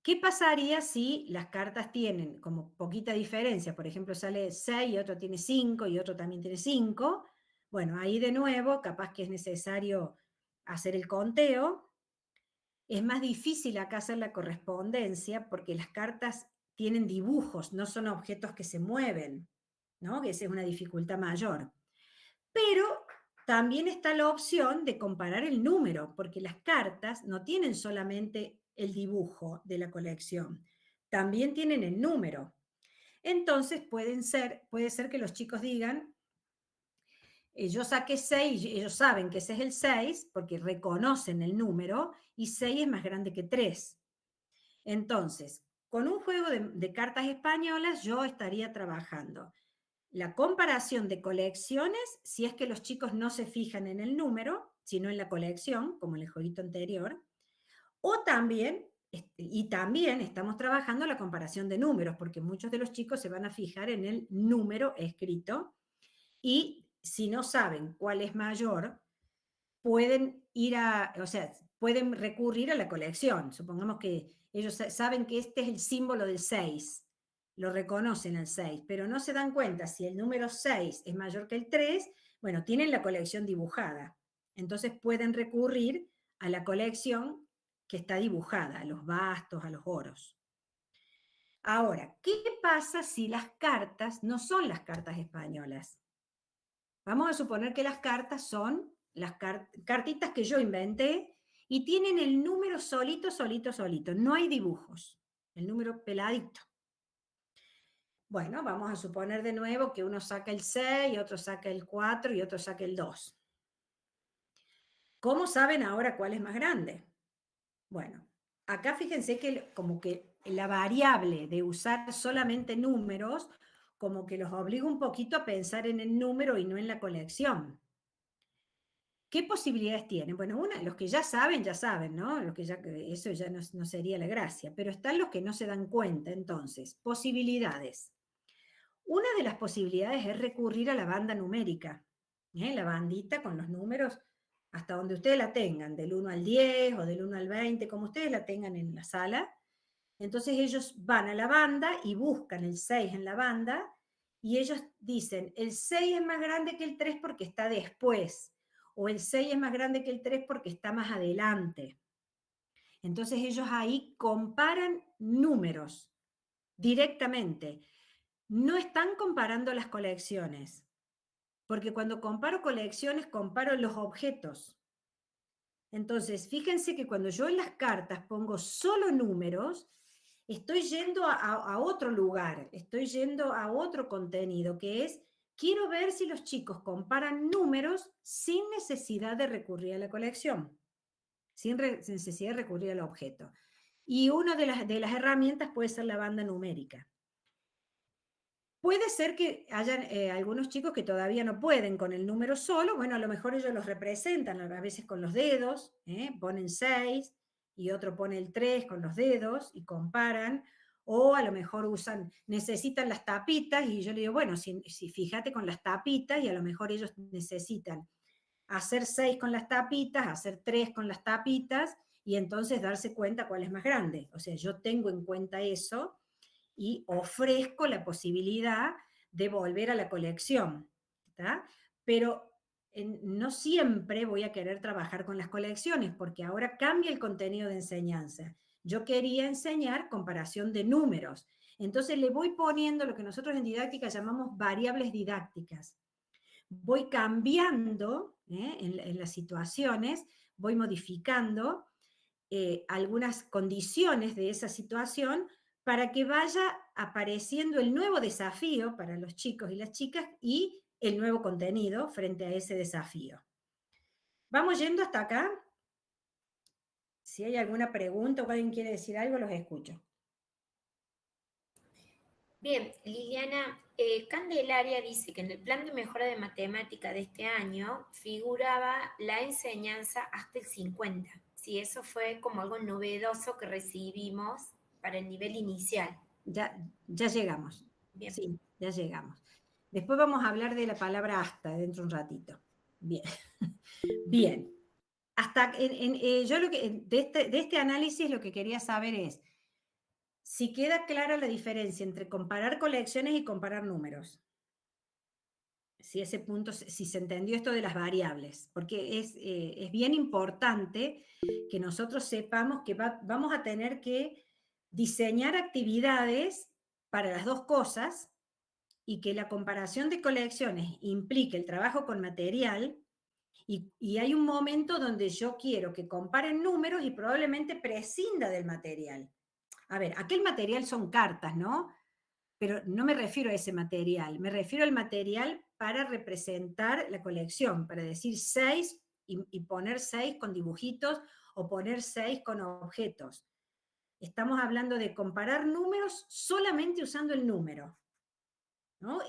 ¿Qué pasaría si las cartas tienen como poquita diferencia? Por ejemplo, sale 6 y otro tiene 5 y otro también tiene 5. Bueno, ahí de nuevo, capaz que es necesario hacer el conteo. Es más difícil acá hacer la correspondencia porque las cartas tienen dibujos, no son objetos que se mueven, ¿no? Que esa es una dificultad mayor. Pero también está la opción de comparar el número, porque las cartas no tienen solamente el dibujo de la colección, también tienen el número. Entonces puede ser que los chicos digan, yo saqué 6, ellos saben que ese es el 6 porque reconocen el número y 6 es más grande que 3. Entonces, con un juego de cartas españolas yo estaría trabajando la comparación de colecciones, si es que los chicos no se fijan en el número, sino en la colección, como en el jueguito anterior, o también, y también estamos trabajando la comparación de números, porque muchos de los chicos se van a fijar en el número escrito, y si no saben cuál es mayor, pueden pueden recurrir a la colección. Supongamos que ellos saben que este es el símbolo del 6, lo reconocen al 6, pero no se dan cuenta si el número 6 es mayor que el 3, bueno, tienen la colección dibujada. Entonces pueden recurrir a la colección que está dibujada, a los bastos, a los oros. Ahora, ¿qué pasa si las cartas no son las cartas españolas? Vamos a suponer que las cartas son las cartitas que yo inventé y tienen el número solito, solito, solito. No hay dibujos, el número peladito. Bueno, vamos a suponer de nuevo que uno saca el 6, otro saca el 4 y otro saca el 2. ¿Cómo saben ahora cuál es más grande? Bueno, acá fíjense que como que la variable de usar solamente números, como que los obliga un poquito a pensar en el número y no en la colección. ¿Qué posibilidades tienen? Bueno, los que ya saben, ¿no? Los que eso ya no sería la gracia, pero están los que no se dan cuenta. Entonces, posibilidades. Una de las posibilidades es recurrir a la banda numérica, la bandita con los números hasta donde ustedes la tengan, del 1 al 10 o del 1 al 20, como ustedes la tengan en la sala. Entonces ellos van a la banda y buscan el 6 en la banda y ellos dicen, el 6 es más grande que el 3 porque está después, o el 6 es más grande que el 3 porque está más adelante. Entonces ellos ahí comparan números directamente. No están comparando las colecciones, porque cuando comparo colecciones, comparo los objetos. Entonces, fíjense que cuando yo en las cartas pongo solo números, estoy yendo a otro lugar, estoy yendo a otro contenido, que es, quiero ver si los chicos comparan números sin necesidad de recurrir a la colección, sin necesidad de recurrir al objeto. Y una de las herramientas puede ser la banda numérica. Puede ser que hayan algunos chicos que todavía no pueden con el número solo, bueno, a lo mejor ellos los representan a veces con los dedos, ponen 6 y otro pone el 3 con los dedos y comparan, o a lo mejor necesitan las tapitas y yo le digo, bueno, si fíjate con las tapitas y a lo mejor ellos necesitan hacer 6 con las tapitas, hacer 3 con las tapitas y entonces darse cuenta cuál es más grande. O sea, yo tengo en cuenta eso y ofrezco la posibilidad de volver a la colección, ¿está? Pero no siempre voy a querer trabajar con las colecciones, porque ahora cambia el contenido de enseñanza. Yo quería enseñar comparación de números, entonces le voy poniendo lo que nosotros en didáctica llamamos variables didácticas. Voy cambiando en las situaciones, voy modificando algunas condiciones de esa situación para que vaya apareciendo el nuevo desafío para los chicos y las chicas y el nuevo contenido frente a ese desafío. ¿Vamos yendo hasta acá? Si hay alguna pregunta o alguien quiere decir algo, los escucho. Bien, Liliana, Candelaria dice que en el plan de mejora de matemática de este año figuraba la enseñanza hasta el 50. Si eso fue como algo novedoso que recibimos para el nivel inicial. Ya llegamos. Bien. Sí, ya llegamos. Después vamos a hablar de la palabra hasta dentro de un ratito. Bien. Bien. Hasta yo de este análisis lo que quería saber es si queda clara la diferencia entre comparar colecciones y comparar números. Si ese punto, si se entendió esto de las variables, porque es bien importante que nosotros sepamos que vamos a tener que diseñar actividades para las dos cosas y que la comparación de colecciones implique el trabajo con material y hay un momento donde yo quiero que comparen números y probablemente prescinda del material. A ver, aquel material son cartas, ¿no? Pero no me refiero a ese material, me refiero al material para representar la colección, para decir 6 y poner 6 con dibujitos o poner 6 con objetos. Estamos hablando de comparar números solamente usando el número, ¿no?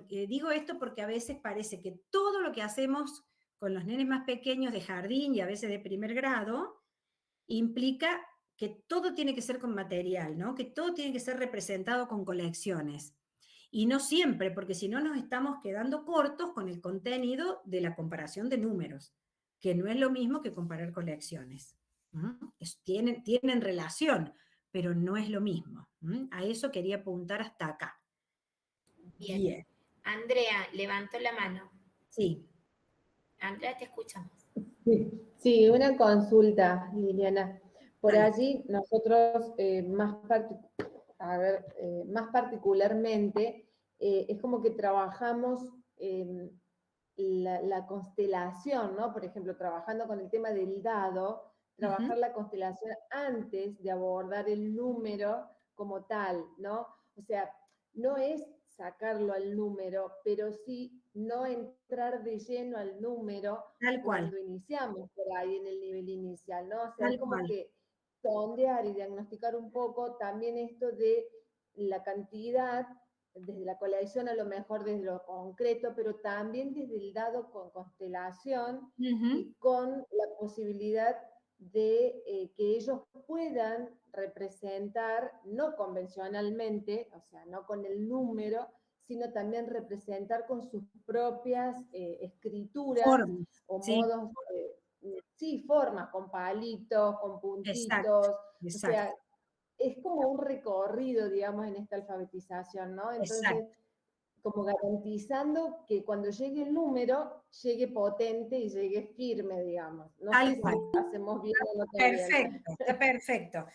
Digo esto porque a veces parece que todo lo que hacemos con los nenes más pequeños de jardín y a veces de primer grado implica que todo tiene que ser con material, ¿no? Que todo tiene que ser representado con colecciones. Y no siempre, porque si no nos estamos quedando cortos con el contenido de la comparación de números, que no es lo mismo que comparar colecciones. Tienen relación, pero no es lo mismo. A eso quería apuntar hasta acá. Bien. Andrea, levantó la mano. Sí. Andrea, te escuchamos. Sí, una consulta, Liliana. Por Dale. allí nosotros más particularmente es como que trabajamos la constelación, ¿no? Por ejemplo, trabajando con el tema del dado, trabajar la constelación antes de abordar el número como tal, ¿no? O sea, no es sacarlo al número, pero sí no entrar de lleno al número Tal cual. cuando iniciamos por ahí en el nivel inicial, ¿no? O sea, Tal es como cual. que sondear y diagnosticar un poco también esto de la cantidad desde la colección, a lo mejor desde lo concreto, pero también desde el dado con constelación y con la posibilidad de que ellos puedan representar, no convencionalmente, o sea, no con el número, sino también representar con sus propias escrituras Formas, o sí, modos, sí, formas, con palitos, con exacto, puntitos, o exacto, sea, es como un recorrido, digamos, en esta alfabetización, ¿no? Entonces, exacto. como garantizando que cuando llegue el número, llegue potente y llegue firme, digamos. No sé Tal si cual. hacemos bien o no está bien. Perfecto, está perfecto.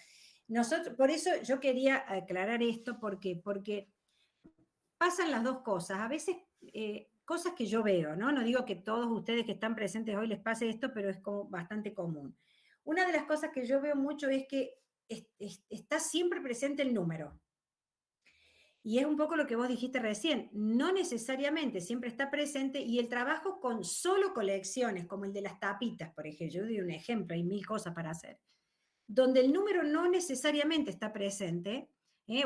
Nosotros, por eso yo quería aclarar esto, porque pasan las dos cosas. A veces, cosas que yo veo, ¿no? No digo que todos ustedes que están presentes hoy les pase esto, pero es como bastante común. Una de las cosas que yo veo mucho es que está siempre presente el número. Y es un poco lo que vos dijiste recién, no necesariamente siempre está presente y el trabajo con solo colecciones, como el de las tapitas, por ejemplo, yo doy un ejemplo, hay 1000 cosas para hacer, donde el número no necesariamente está presente,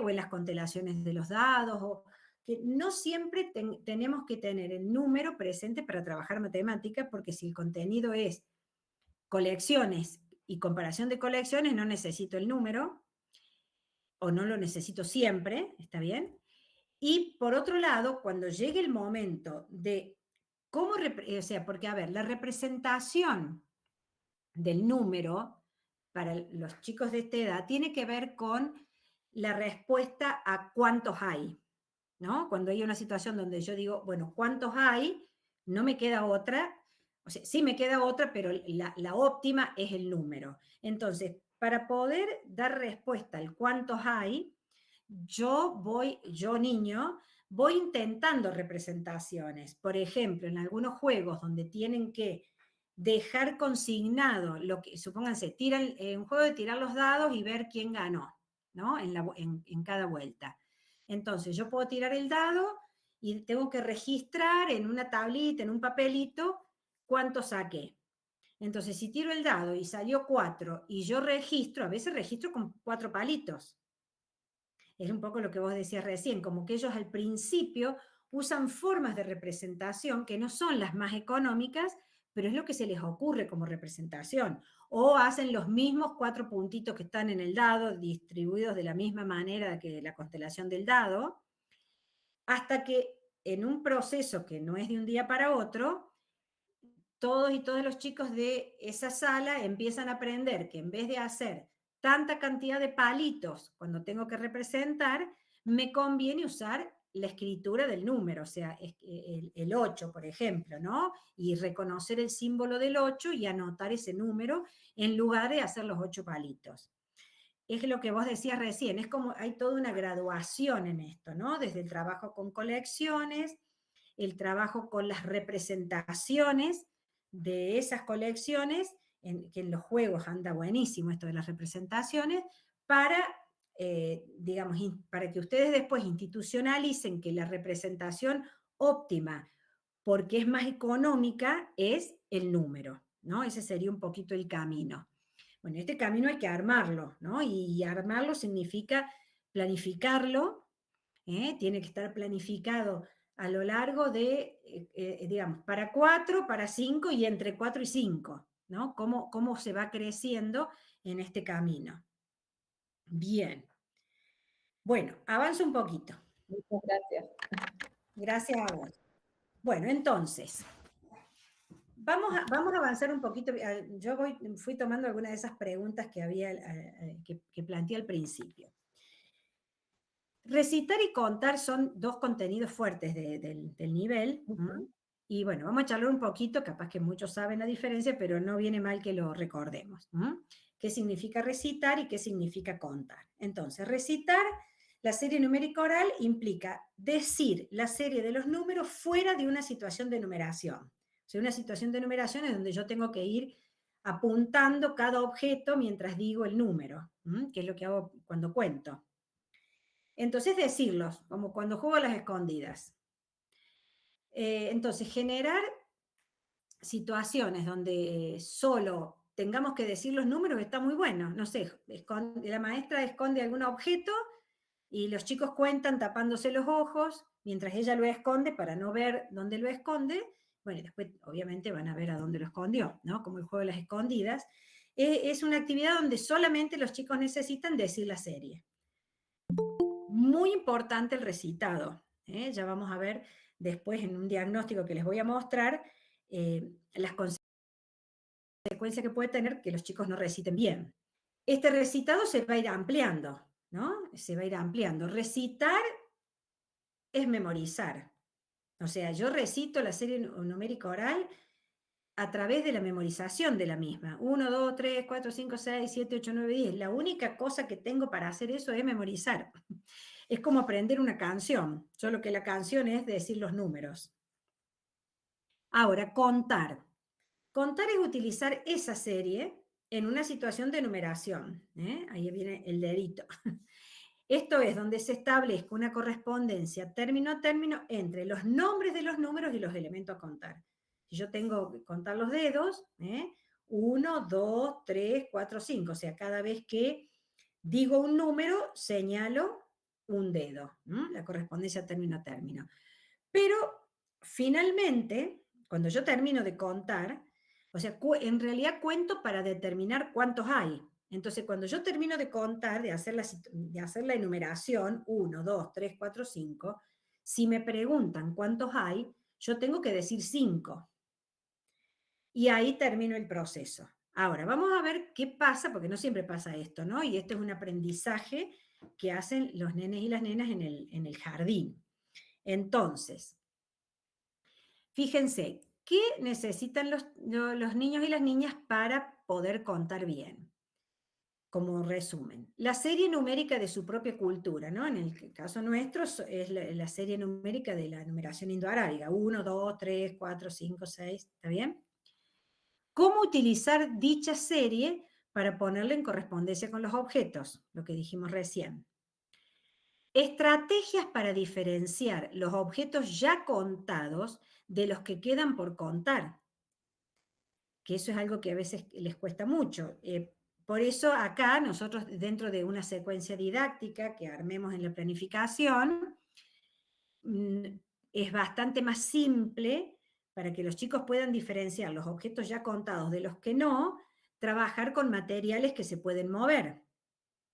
o en las constelaciones de los dados, o que no siempre tenemos que tener el número presente para trabajar matemáticas, porque si el contenido es colecciones y comparación de colecciones, no necesito el número, o no lo necesito siempre, ¿está bien? Y por otro lado, cuando llegue el momento de cómo, o sea, porque a ver, la representación del número para los chicos de esta edad tiene que ver con la respuesta a cuántos hay, ¿no? Cuando hay una situación donde yo digo, bueno, ¿cuántos hay? No me queda otra, o sea, sí me queda otra, pero la óptima es el número. Entonces, para poder dar respuesta al cuántos hay, yo niño, voy intentando representaciones. Por ejemplo, en algunos juegos donde tienen que dejar consignado lo que, supónganse, tiran un juego de tirar los dados y ver quién ganó, ¿no? En cada vuelta. Entonces, yo puedo tirar el dado y tengo que registrar en una tablita, en un papelito, cuánto saqué. Entonces, si tiro el dado y salió 4 y yo registro, a veces registro con 4 palitos. Es un poco lo que vos decías recién, como que ellos al principio usan formas de representación que no son las más económicas, pero es lo que se les ocurre como representación. O hacen los mismos 4 puntitos que están en el dado, distribuidos de la misma manera que la constelación del dado, hasta que en un proceso que no es de un día para otro, todos y todas los chicos de esa sala empiezan a aprender que en vez de hacer tanta cantidad de palitos cuando tengo que representar, me conviene usar la escritura del número, o sea, el 8, por ejemplo, ¿no? Y reconocer el símbolo del 8 y anotar ese número en lugar de hacer los 8 palitos. Es lo que vos decías recién, es como hay toda una graduación en esto, ¿no? Desde el trabajo con colecciones, el trabajo con las representaciones de esas colecciones, que en los juegos anda buenísimo esto de las representaciones, para, digamos, para que ustedes después institucionalicen que la representación óptima, porque es más económica, es el número, ¿no? Ese sería un poquito el camino. Bueno, este camino hay que armarlo, ¿no? Y armarlo significa planificarlo, tiene que estar planificado a lo largo de, digamos, para 4, para 5 y entre 4 y 5, ¿no? Cómo se va creciendo en este camino. Bien. Bueno, avanzo un poquito. Muchas gracias. Gracias a vos. Bueno, entonces, vamos a avanzar un poquito. Yo fui tomando algunas de esas preguntas que había, que planteé al principio. Recitar y contar son 2 contenidos fuertes del nivel. Y bueno, vamos a charlar un poquito, capaz que muchos saben la diferencia, pero no viene mal que lo recordemos. ¿Qué significa recitar y qué significa contar? Entonces, recitar la serie numérica oral implica decir la serie de los números fuera de una situación de numeración. O sea, una situación de numeración es donde yo tengo que ir apuntando cada objeto mientras digo el número, que es lo que hago cuando cuento. Entonces, decirlos, como cuando juego a las escondidas. Entonces, generar situaciones donde solo tengamos que decir los números está muy bueno. No sé, la maestra esconde algún objeto Y los chicos cuentan tapándose los ojos, mientras ella lo esconde para no ver dónde lo esconde. Bueno, y después obviamente van a ver a dónde lo escondió, ¿no? Como el juego de las escondidas. Es una actividad donde solamente los chicos necesitan decir la serie. Muy importante el recitado. Ya vamos a ver después en un diagnóstico que les voy a mostrar las consecuencias que puede tener que los chicos no reciten bien. Este recitado se va a ir ampliando, ¿no? Se va a ir ampliando. Recitar es memorizar. O sea, yo recito la serie numérica oral a través de la memorización de la misma. 1, 2, 3, 4, 5, 6, 7, 8, 9, 10. La única cosa que tengo para hacer eso es memorizar. Es como aprender una canción, solo que la canción es decir los números. Ahora, contar. Contar es utilizar esa serie en una situación de numeración. Ahí viene el dedito. Esto es donde se establezca una correspondencia término a término entre los nombres de los números y los elementos a contar. Si yo tengo que contar los dedos, 1, 2, 3, 4, 5, o sea, cada vez que digo un número, señalo un dedo, la correspondencia término a término. Pero finalmente, cuando yo termino de contar, o sea, en realidad cuento para determinar cuántos hay. Entonces, cuando yo termino de contar, de hacer la enumeración, 1, 2, 3, 4, 5, si me preguntan cuántos hay, yo tengo que decir 5. Y ahí termino el proceso. Ahora, vamos a ver qué pasa, porque no siempre pasa esto, ¿no? Y este es un aprendizaje que hacen los nenes y las nenas en el jardín. Entonces, fíjense, ¿qué necesitan los niños y las niñas para poder contar bien? Como resumen, la serie numérica de su propia cultura, ¿no? En el caso nuestro es la serie numérica de la numeración indoarábiga, 1, 2, 3, 4, 5, 6, ¿está bien? ¿Cómo utilizar dicha serie para ponerla en correspondencia con los objetos? Lo que dijimos recién. Estrategias para diferenciar los objetos ya contados de los que quedan por contar, que eso es algo que a veces les cuesta mucho. Por eso acá nosotros, dentro de una secuencia didáctica que armemos en la planificación, es bastante más simple para que los chicos puedan diferenciar los objetos ya contados de los que no, trabajar con materiales que se pueden mover.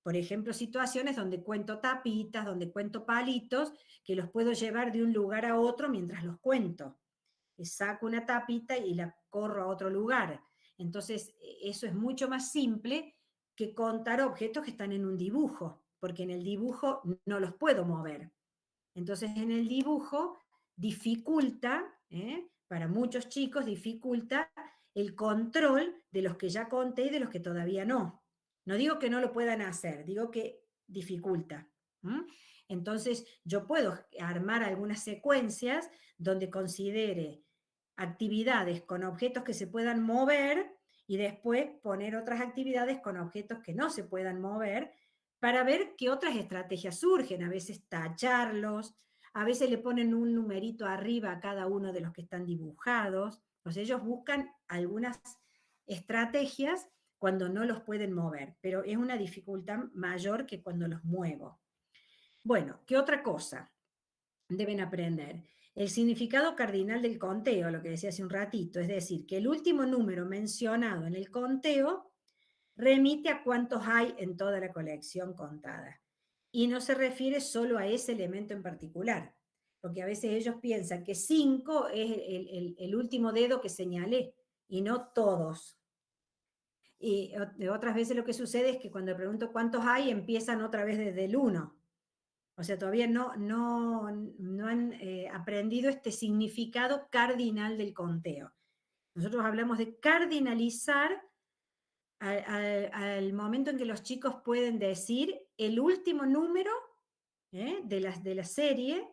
Por ejemplo, situaciones donde cuento tapitas, donde cuento palitos, que los puedo llevar de un lugar a otro mientras los cuento. Saco una tapita y la corro a otro lugar. Entonces, eso es mucho más simple que contar objetos que están en un dibujo, porque en el dibujo no los puedo mover. Entonces, en el dibujo dificulta, para muchos chicos dificulta el control de los que ya conté y de los que todavía no. No digo que no lo puedan hacer, digo que dificulta. Entonces, yo puedo armar algunas secuencias donde considere actividades con objetos que se puedan mover y después poner otras actividades con objetos que no se puedan mover para ver qué otras estrategias surgen. A veces tacharlos, a veces le ponen un numerito arriba a cada uno de los que están dibujados. O sea, ellos buscan algunas estrategias cuando no los pueden mover, pero es una dificultad mayor que cuando los muevo. Bueno, ¿qué otra cosa deben aprender? El significado cardinal del conteo, lo que decía hace un ratito, es decir, que el último número mencionado en el conteo remite a cuántos hay en toda la colección contada. Y no se refiere solo a ese elemento en particular, porque a veces ellos piensan que 5 es el último dedo que señalé, y no todos. Y otras veces lo que sucede es que cuando pregunto cuántos hay, empiezan otra vez desde el 1. O sea, todavía no han aprendido este significado cardinal del conteo. Nosotros hablamos de cardinalizar al momento en que los chicos pueden decir el último número de la serie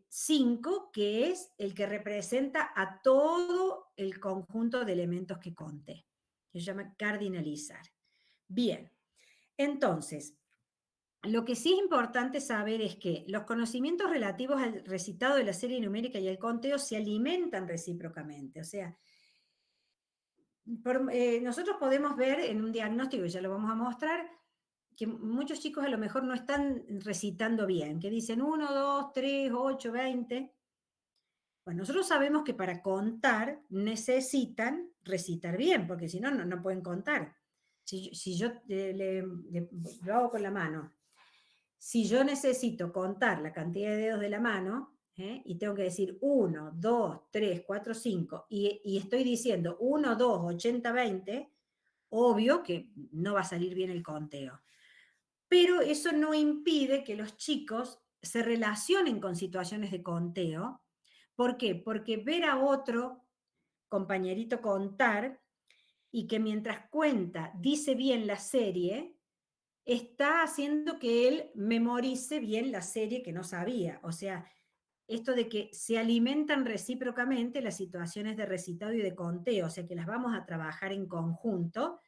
5, que es el que representa a todo el conjunto de elementos que conté. Se llama cardinalizar. Bien, entonces, lo que sí es importante saber es que los conocimientos relativos al recitado de la serie numérica y al conteo se alimentan recíprocamente. O sea, nosotros podemos ver en un diagnóstico, ya lo vamos a mostrar, que muchos chicos a lo mejor no están recitando bien, que dicen 1, 2, 3, 8, 20. Bueno, nosotros sabemos que para contar necesitan recitar bien, porque si no, no pueden contar. Si yo lo hago con la mano, si yo necesito contar la cantidad de dedos de la mano, y tengo que decir 1, 2, 3, 4, 5, y estoy diciendo 1, 2, 80, 20, obvio que no va a salir bien el conteo. Pero eso no impide que los chicos se relacionen con situaciones de conteo. ¿Por qué? Porque ver a otro compañerito contar y que mientras cuenta dice bien la serie, está haciendo que él memorice bien la serie que no sabía. O sea, esto de que se alimentan recíprocamente las situaciones de recitado y de conteo, o sea que las vamos a trabajar en conjunto,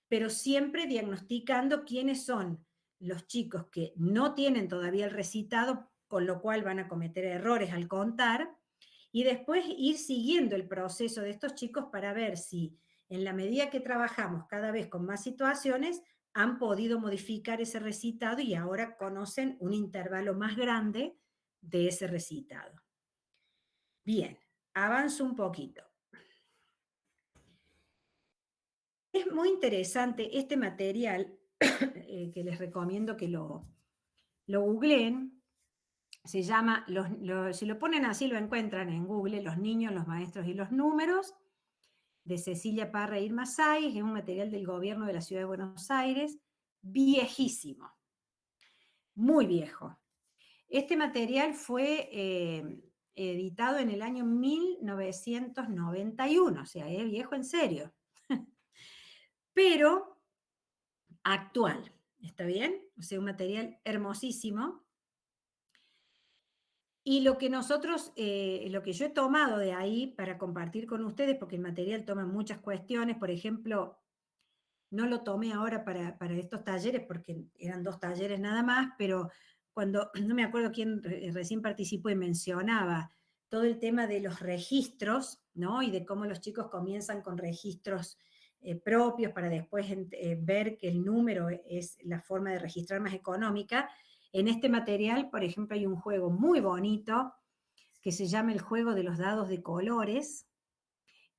pero siempre diagnosticando quiénes son los chicos que no tienen todavía el recitado, con lo cual van a cometer errores al contar, y después ir siguiendo el proceso de estos chicos para ver si en la medida que trabajamos cada vez con más situaciones, han podido modificar ese recitado y ahora conocen un intervalo más grande de ese recitado. Bien, avanzo un poquito. Es muy interesante este material que les recomiendo que lo googleen. Se llama, si lo ponen así lo encuentran en Google, Los niños, los maestros y los números, de Cecilia Parra e Irma Sáiz. Es un material del gobierno de la Ciudad de Buenos Aires, viejísimo, muy viejo. Este material fue editado en el año 1991, o sea, es viejo en serio. Pero actual, ¿está bien? O sea, un material hermosísimo. Y lo que nosotros, lo que yo he tomado de ahí para compartir con ustedes, porque el material toma muchas cuestiones, por ejemplo, no lo tomé ahora para estos talleres, porque eran 2 talleres nada más, pero cuando, no me acuerdo quién recién participó y mencionaba todo el tema de los registros, ¿no? Y de cómo los chicos comienzan con registros propios para después ver que el número es la forma de registrar más económica. En este material, por ejemplo, hay un juego muy bonito que se llama el juego de los dados de colores,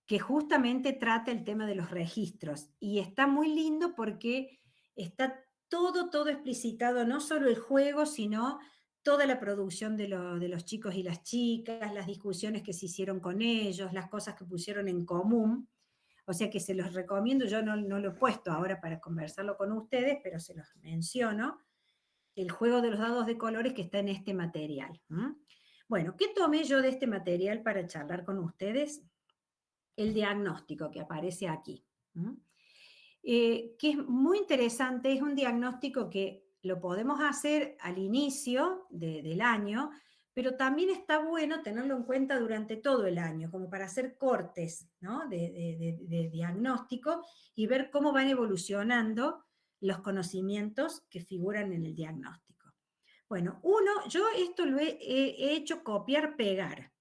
que justamente trata el tema de los registros. Y está muy lindo porque está todo explicitado, no solo el juego, sino toda la producción de los chicos y las chicas, las discusiones que se hicieron con ellos, las cosas que pusieron en común. O sea que se los recomiendo, yo no lo he puesto ahora para conversarlo con ustedes, pero se los menciono. El juego de los dados de colores que está en este material. Bueno, ¿qué tomé yo de este material para charlar con ustedes? El diagnóstico que aparece aquí. Que es muy interesante, es un diagnóstico que lo podemos hacer al inicio del año, pero también está bueno tenerlo en cuenta durante todo el año, como para hacer cortes, ¿no? de diagnóstico y ver cómo van evolucionando los conocimientos que figuran en el diagnóstico. Bueno, yo esto lo he hecho copiar-pegar.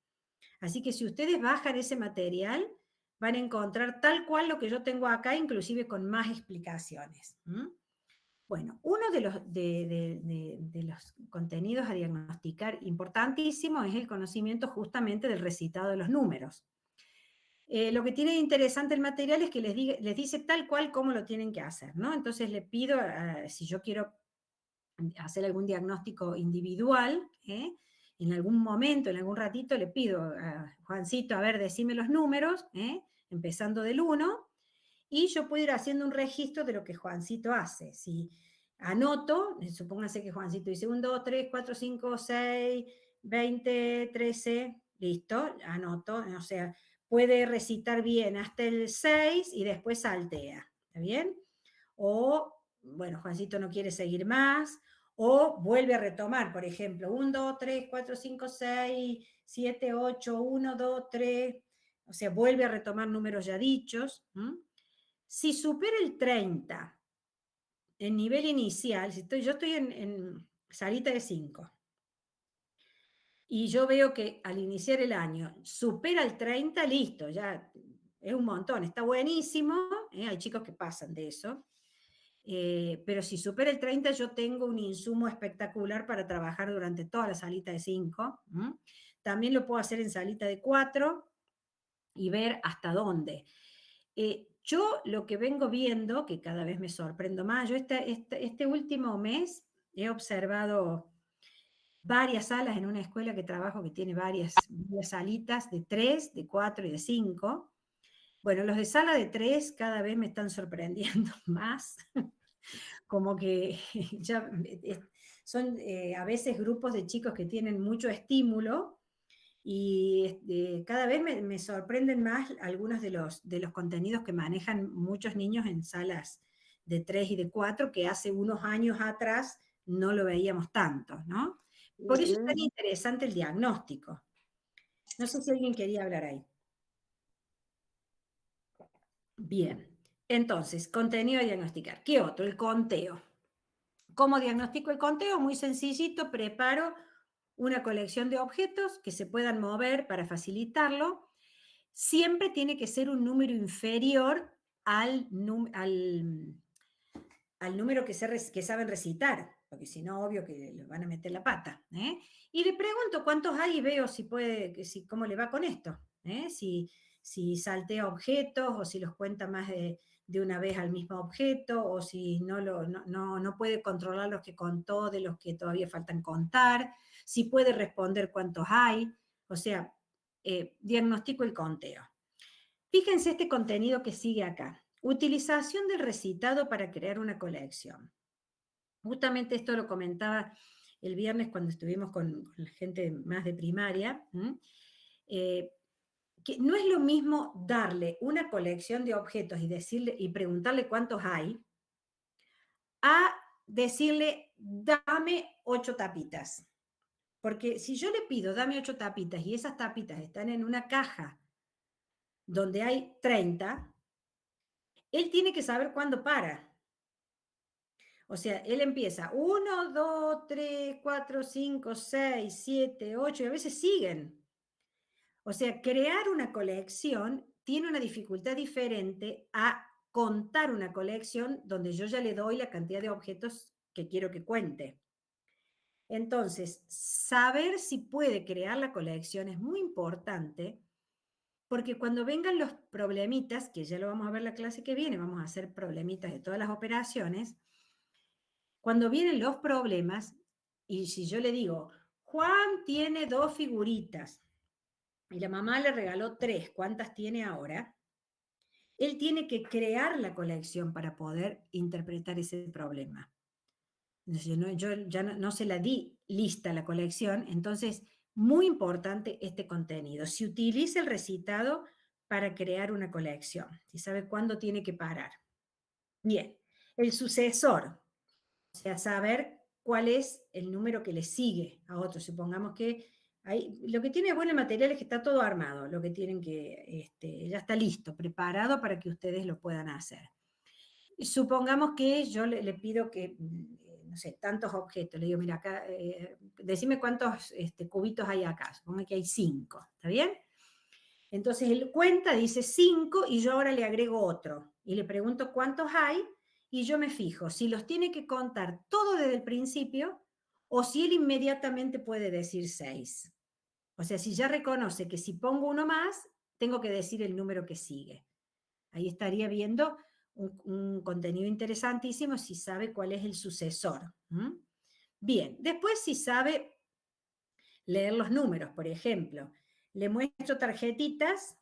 Así que si ustedes bajan ese material, van a encontrar tal cual lo que yo tengo acá, inclusive con más explicaciones. Bueno, uno de los contenidos a diagnosticar importantísimo es el conocimiento justamente del recitado de los números. Lo que tiene de interesante el material es que les dice tal cual cómo lo tienen que hacer, ¿no? Entonces le pido, si yo quiero hacer algún diagnóstico individual, en algún momento, en algún ratito, le pido a Juancito, a ver, decime los números, empezando del 1, y yo puedo ir haciendo un registro de lo que Juancito hace. Si anoto, supónganse que Juancito dice 1, 2, 3, 4, 5, 6, 20, 13, listo, anoto, o sea, puede recitar bien hasta el 6 y después saltea, ¿está bien? O, bueno, Juancito no quiere seguir más, o vuelve a retomar, por ejemplo, 1, 2, 3, 4, 5, 6, 7, 8, 1, 2, 3, o sea, vuelve a retomar números ya dichos. Si supera el 30 en nivel inicial, yo estoy en salita de 5, y yo veo que al iniciar el año supera el 30, listo, ya es un montón, está buenísimo, hay chicos que pasan de eso. pero si supera el 30 yo tengo un insumo espectacular para trabajar durante toda la salita de 5. También lo puedo hacer en salita de 4 y ver hasta dónde. Yo lo que vengo viendo, que cada vez me sorprendo más, yo este último mes he observado varias salas en una escuela que trabajo que tiene varias salitas de 3, de 4 y de 5. Bueno, los de sala de 3 cada vez me están sorprendiendo más, como que ya son a veces grupos de chicos que tienen mucho estímulo y cada vez me sorprenden más algunos de los contenidos que manejan muchos niños en salas de 3 y de 4, que hace unos años atrás no lo veíamos tanto, ¿no? Por eso es tan interesante el diagnóstico. No sé si alguien quería hablar ahí. Bien, entonces, contenido a diagnosticar. ¿Qué otro? El conteo. ¿Cómo diagnostico el conteo? Muy sencillito, preparo una colección de objetos que se puedan mover para facilitarlo. Siempre tiene que ser un número inferior al número que saben recitar, porque si no, obvio que le van a meter la pata. Y le pregunto cuántos hay y veo cómo le va con esto. Si saltea objetos o si los cuenta más de una vez al mismo objeto, o si no puede controlar los que contó de los que todavía faltan contar, si puede responder cuántos hay, o sea, diagnostico el conteo. Fíjense este contenido que sigue acá. Utilización del recitado para crear una colección. Justamente esto lo comentaba el viernes cuando estuvimos con la gente más de primaria, que no es lo mismo darle una colección de objetos y preguntarle cuántos hay, a decirle, dame 8 tapitas. Porque si yo le pido, dame 8 tapitas, y esas tapitas están en una caja donde hay 30, él tiene que saber cuándo para. O sea, él empieza 1, 2, 3, 4, 5, 6, 7, 8, y a veces siguen. O sea, crear una colección tiene una dificultad diferente a contar una colección donde yo ya le doy la cantidad de objetos que quiero que cuente. Entonces, saber si puede crear la colección es muy importante, porque cuando vengan los problemitas, que ya lo vamos a ver la clase que viene, vamos a hacer problemitas de todas las operaciones, cuando vienen los problemas, y si yo le digo, Juan tiene 2 figuritas, y la mamá le regaló 3, ¿cuántas tiene ahora? Él tiene que crear la colección para poder interpretar ese problema. Yo ya no se la di lista la colección, entonces muy importante este contenido. Si utiliza el recitado para crear una colección, si sabe cuándo tiene que parar. Bien, el sucesor, o sea, saber cuál es el número que le sigue a otro. Supongamos que lo que tiene bueno el material es que está todo armado, lo que tienen que, ya está listo, preparado para que ustedes lo puedan hacer. Supongamos que yo le pido que, no sé, tantos objetos, le digo, mira, acá, decime cuántos cubitos hay acá, supongo que hay 5, ¿está bien? Entonces él cuenta, dice 5, y yo ahora le agrego otro, y le pregunto cuántos hay, y yo me fijo si los tiene que contar todo desde el principio, o si él inmediatamente puede decir 6. O sea, si ya reconoce que si pongo uno más, tengo que decir el número que sigue. Ahí estaría viendo un contenido interesantísimo si sabe cuál es el sucesor. Bien, después si sabe leer los números, por ejemplo, le muestro tarjetitas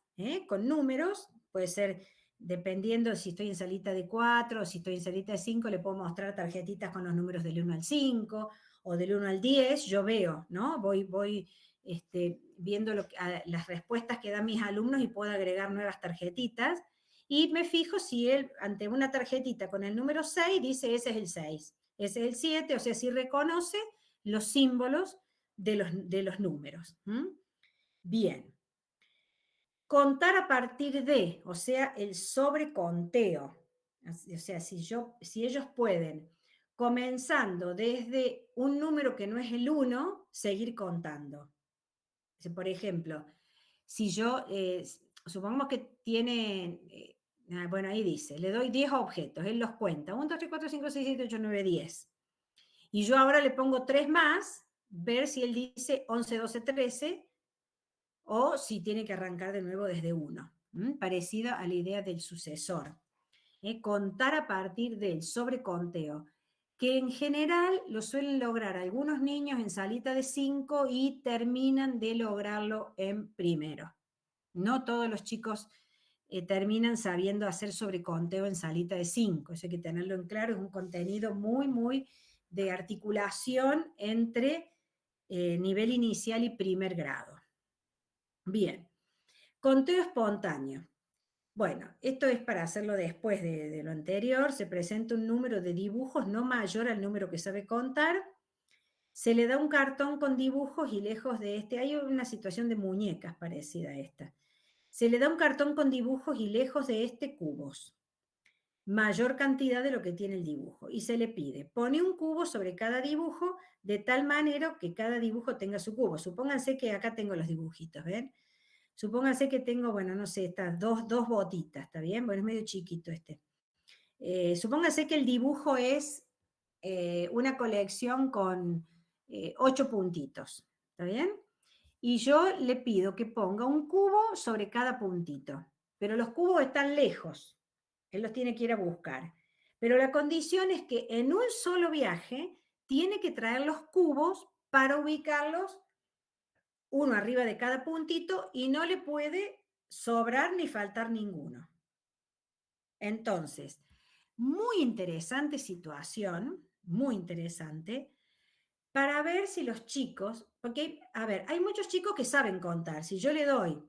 con números, puede ser dependiendo si estoy en salita de 4 o si estoy en salita de 5, le puedo mostrar tarjetitas con los números del 1 al 5 o del 1 al 10, yo veo, ¿no? Voy viendo las respuestas que dan mis alumnos y puedo agregar nuevas tarjetitas. Y me fijo si él, ante una tarjetita con el número 6, dice ese es el 6, ese es el 7, o sea, si reconoce los símbolos de los números. Bien. Contar a partir de, o sea, el sobreconteo. O sea, si ellos pueden, comenzando desde un número que no es el 1, seguir contando. Por ejemplo, si yo, supongamos que tiene bueno, ahí dice, le doy 10 objetos, él los cuenta, 1, 2, 3, 4, 5, 6, 7, 8, 9, 10. Y yo ahora le pongo 3 más, ver si él dice 11, 12, 13, o si tiene que arrancar de nuevo desde 1. Parecida a la idea del sucesor. Contar a partir del sobreconteo, que en general lo suelen lograr algunos niños en salita de 5 y terminan de lograrlo en primero. No todos los chicos terminan sabiendo hacer sobreconteo en salita de 5, eso hay que tenerlo en claro, es un contenido muy, muy de articulación entre nivel inicial y primer grado. Bien, conteo espontáneo. Bueno, esto es para hacerlo después de lo anterior, se presenta un número de dibujos no mayor al número que sabe contar, se le da un cartón con dibujos y lejos de este, hay una situación de muñecas parecida a esta, se le da un cartón con dibujos y lejos de este cubos, mayor cantidad de lo que tiene el dibujo, y se le pide, pone un cubo sobre cada dibujo de tal manera que cada dibujo tenga su cubo. Supónganse que acá tengo los dibujitos, ¿ven? Supónganse que tengo, bueno, no sé, estas dos botitas, ¿está bien? Bueno, es medio chiquito este. Supónganse que el dibujo es una colección con 8 puntitos, ¿está bien? Y yo le pido que ponga un cubo sobre cada puntito, pero los cubos están lejos, él los tiene que ir a buscar. Pero la condición es que en un solo viaje tiene que traer los cubos para ubicarlos uno arriba de cada puntito y no le puede sobrar ni faltar ninguno. Entonces, muy interesante situación, muy interesante, para ver si los chicos, porque, a ver, hay muchos chicos que saben contar. Si yo le doy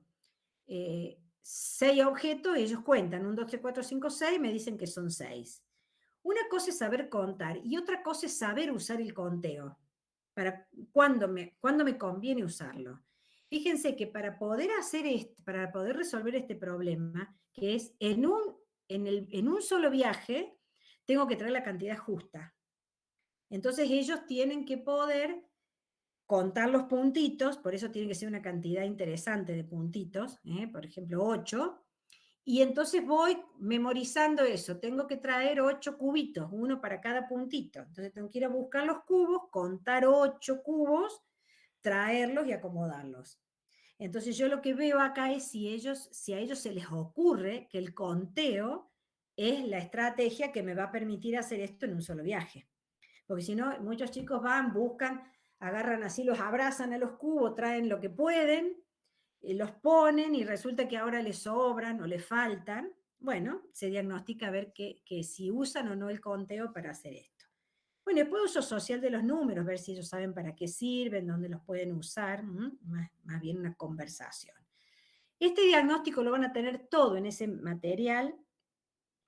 6 objetos, ellos cuentan 1, 2, 3, 4, 5, 6, me dicen que son 6. Una cosa es saber contar y otra cosa es saber usar el conteo. Para cuándo me conviene usarlo. Fíjense que para poder para poder resolver este problema, que es en un solo viaje, tengo que traer la cantidad justa. Entonces ellos tienen que poder contar los puntitos, por eso tiene que ser una cantidad interesante de puntitos, por ejemplo 8, y entonces voy memorizando eso, tengo que traer 8 cubitos, uno para cada puntito, entonces tengo que ir a buscar los cubos, contar 8 cubos, traerlos y acomodarlos. Entonces yo lo que veo acá es si a ellos se les ocurre que el conteo es la estrategia que me va a permitir hacer esto en un solo viaje. Porque si no, muchos chicos van, buscan, agarran así, los abrazan a los cubos, traen lo que pueden, los ponen y resulta que ahora les sobran o les faltan. Bueno, se diagnostica a ver que si usan o no el conteo para hacer esto. Bueno, después uso social de los números, ver si ellos saben para qué sirven, dónde los pueden usar, más bien una conversación. Este diagnóstico lo van a tener todo en ese material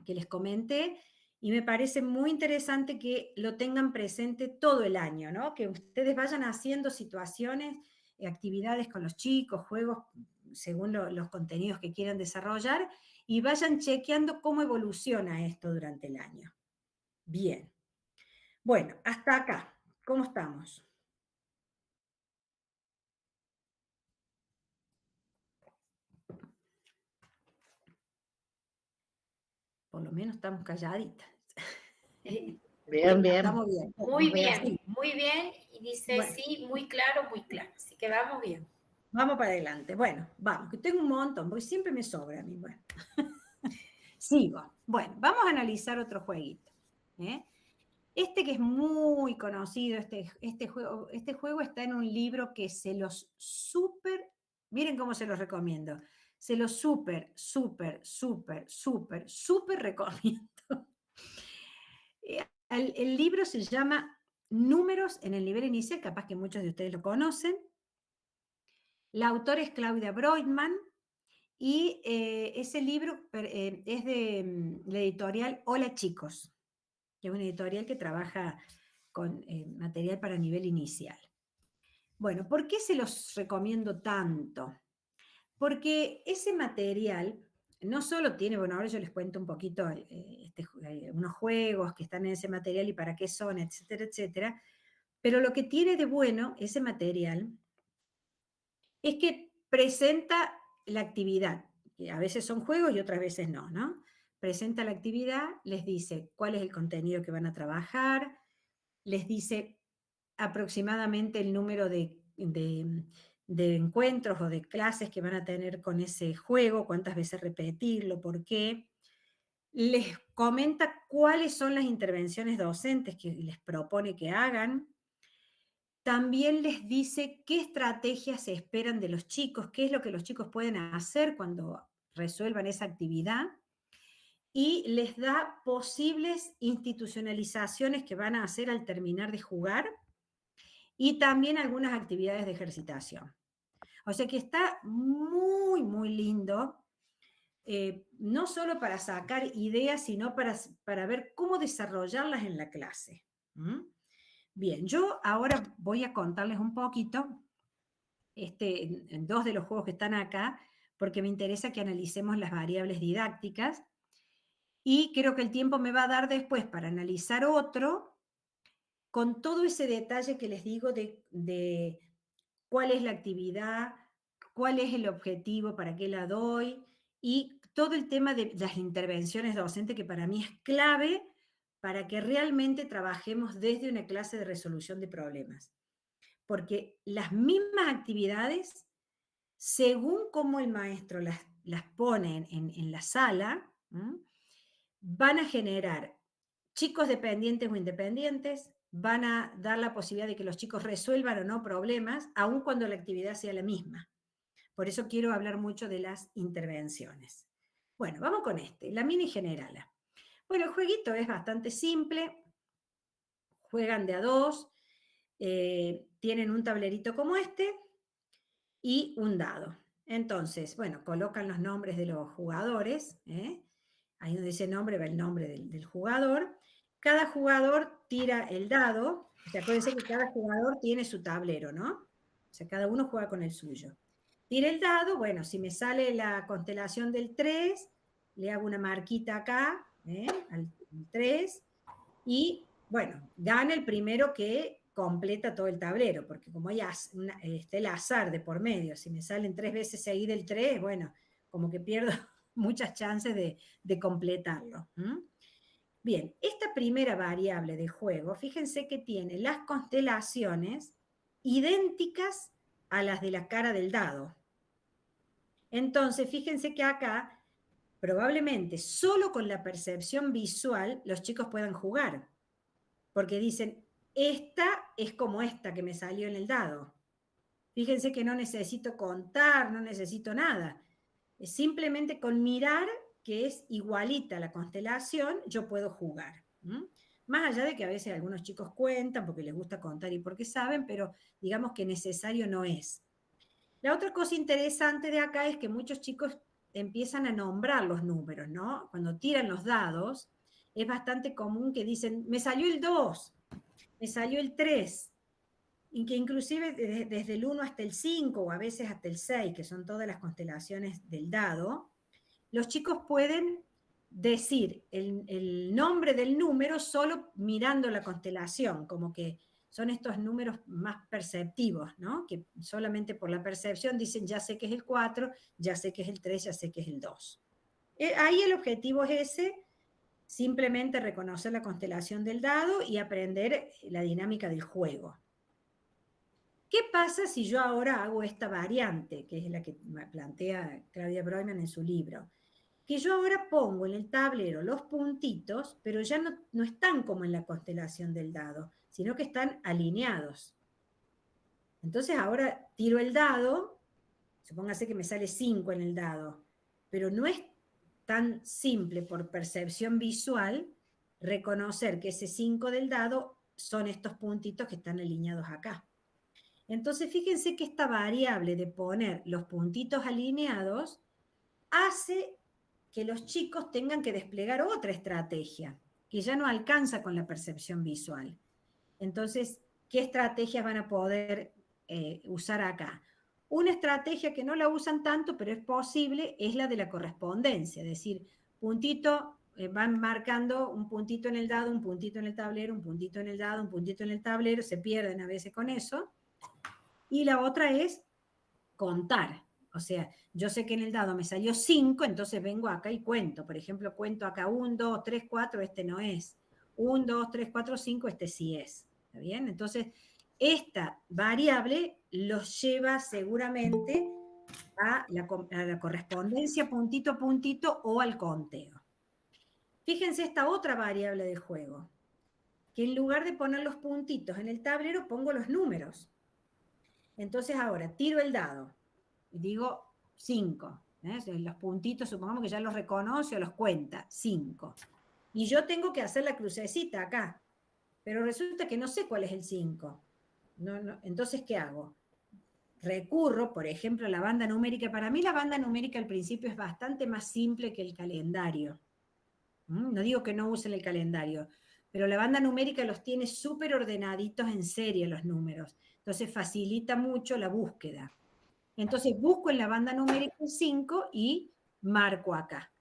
que les comenté, y me parece muy interesante que lo tengan presente todo el año, ¿no? Que ustedes vayan haciendo situaciones, actividades con los chicos, juegos, según los contenidos que quieran desarrollar, y vayan chequeando cómo evoluciona esto durante el año. Bien. Bueno, hasta acá. ¿Cómo estamos? Por lo menos estamos calladitas. Bien, bien. Estamos bien. Muy bien, muy bien. Y dice, bueno, sí, muy claro. Así que vamos bien. Vamos para adelante. Bueno, vamos, que tengo un montón, porque siempre me sobra a mí. Bueno. Sigo. Bueno, vamos a analizar otro jueguito. Este que es muy conocido, este juego está en un libro que se los miren cómo se los recomiendo. Se los súper recomiendo. El libro se llama Números en el nivel inicial, capaz que muchos de ustedes lo conocen. La autora es Claudia Broidman y ese libro es de la editorial Hola Chicos, que es una editorial que trabaja con material para nivel inicial. Bueno, ¿por qué se los recomiendo tanto? Porque ese material no solo tiene, bueno, ahora yo les cuento un poquito unos juegos que están en ese material y para qué son, etcétera, etcétera, pero lo que tiene de bueno ese material es que presenta la actividad, que a veces son juegos y otras veces no, ¿no? presenta la actividad, les dice cuál es el contenido que van a trabajar, les dice aproximadamente el número de encuentros o de clases que van a tener con ese juego, cuántas veces repetirlo, por qué. Les comenta cuáles son las intervenciones docentes que les propone que hagan. También les dice qué estrategias se esperan de los chicos, qué es lo que los chicos pueden hacer cuando resuelvan esa actividad. Y les da posibles institucionalizaciones que van a hacer al terminar de jugar y también algunas actividades de ejercitación. O sea que está muy, muy lindo, no solo para sacar ideas, sino para ver cómo desarrollarlas en la clase. ¿Mm? Bien, yo ahora voy a contarles un poquito en dos de los juegos que están acá, porque me interesa que analicemos las variables didácticas. Y creo que el tiempo me va a dar después para analizar otro con todo ese detalle que les digo de cuál es la actividad, cuál es el objetivo, para qué la doy, y todo el tema de las intervenciones docentes, que para mí es clave para que realmente trabajemos desde una clase de resolución de problemas. Porque las mismas actividades, según cómo el maestro las pone en la sala, van a generar chicos dependientes o independientes, van a dar la posibilidad de que los chicos resuelvan o no problemas, aun cuando la actividad sea la misma. Por eso quiero hablar mucho de las intervenciones. Bueno, vamos con la mini generala. Bueno, el jueguito es bastante simple, juegan de a dos, tienen un tablerito como este y un dado. Entonces, bueno, colocan los nombres de los jugadores, ahí donde dice nombre va el nombre del jugador. Cada jugador tira el dado, o sea, acuérdense que cada jugador tiene su tablero, ¿no? O sea, cada uno juega con el suyo. Tira el dado, bueno, si me sale la constelación del 3, le hago una marquita acá, al 3, y bueno, gana el primero que completa todo el tablero, porque como hay el azar de por medio, si me salen 3 veces seguido el 3, bueno, como que pierdo muchas chances de completarlo. Bien, esta primera variable de juego, fíjense que tiene las constelaciones idénticas a las de la cara del dado. Entonces, fíjense que acá, probablemente solo con la percepción visual, los chicos puedan jugar. Porque dicen, esta es como esta que me salió en el dado. Fíjense que no necesito contar, no necesito nada. Es simplemente con mirar que es igualita la constelación, yo puedo jugar. Más allá de que a veces algunos chicos cuentan porque les gusta contar y porque saben, pero digamos que necesario no es. La otra cosa interesante de acá es que muchos chicos empiezan a nombrar los números, ¿no? Cuando tiran los dados, es bastante común que dicen, me salió el 2, me salió el 3, y que inclusive desde el 1 hasta el 5, o a veces hasta el 6, que son todas las constelaciones del dado, los chicos pueden decir el nombre del número solo mirando la constelación, como que son estos números más perceptivos, ¿no? Que solamente por la percepción dicen, ya sé que es el 4, ya sé que es el 3, ya sé que es el 2. Ahí el objetivo es ese, simplemente reconocer la constelación del dado y aprender la dinámica del juego. ¿Qué pasa si yo ahora hago esta variante, que es la que plantea Claudia Broyman en su libro? Que yo ahora pongo en el tablero los puntitos, pero ya no están como en la constelación del dado, sino que están alineados. Entonces ahora tiro el dado, supóngase que me sale 5 en el dado, pero no es tan simple por percepción visual reconocer que ese 5 del dado son estos puntitos que están alineados acá. Entonces fíjense que esta variable de poner los puntitos alineados hace que los chicos tengan que desplegar otra estrategia, que ya no alcanza con la percepción visual. Entonces, ¿qué estrategias van a poder usar acá? Una estrategia que no la usan tanto, pero es posible, es la de la correspondencia, es decir, puntito, van marcando un puntito en el dado, un puntito en el tablero, un puntito en el dado, un puntito en el tablero, se pierden a veces con eso. Y la otra es contar, O sea, yo sé que en el dado me salió 5, entonces vengo acá y cuento. Por ejemplo, cuento acá 1, 2, 3, 4, este no es. 1, 2, 3, 4, 5, este sí es. ¿Está bien? Entonces, esta variable los lleva seguramente a la correspondencia puntito a puntito o al conteo. Fíjense esta otra variable del juego, que en lugar de poner los puntitos en el tablero, pongo los números. Entonces ahora tiro el dado y digo 5. Los puntitos, supongamos que ya los reconoce o los cuenta, 5. Y yo tengo que hacer la crucecita acá, pero resulta que no sé cuál es el 5. Entonces, ¿qué hago? Recurro, por ejemplo, a la banda numérica. Para mí la banda numérica al principio es bastante más simple que el calendario. No digo que no usen el calendario, pero la banda numérica los tiene súper ordenaditos en serie los números. Entonces facilita mucho la búsqueda. Entonces busco en la banda numérica 5 y marco acá.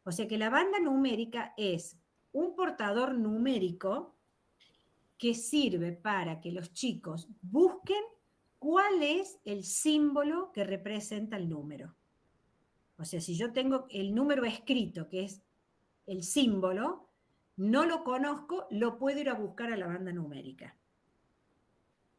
O sea que la banda numérica es un portador numérico que sirve para que los chicos busquen cuál es el símbolo que representa el número. O sea, si yo tengo el número escrito, que es el símbolo, no lo conozco, lo puedo ir a buscar a la banda numérica.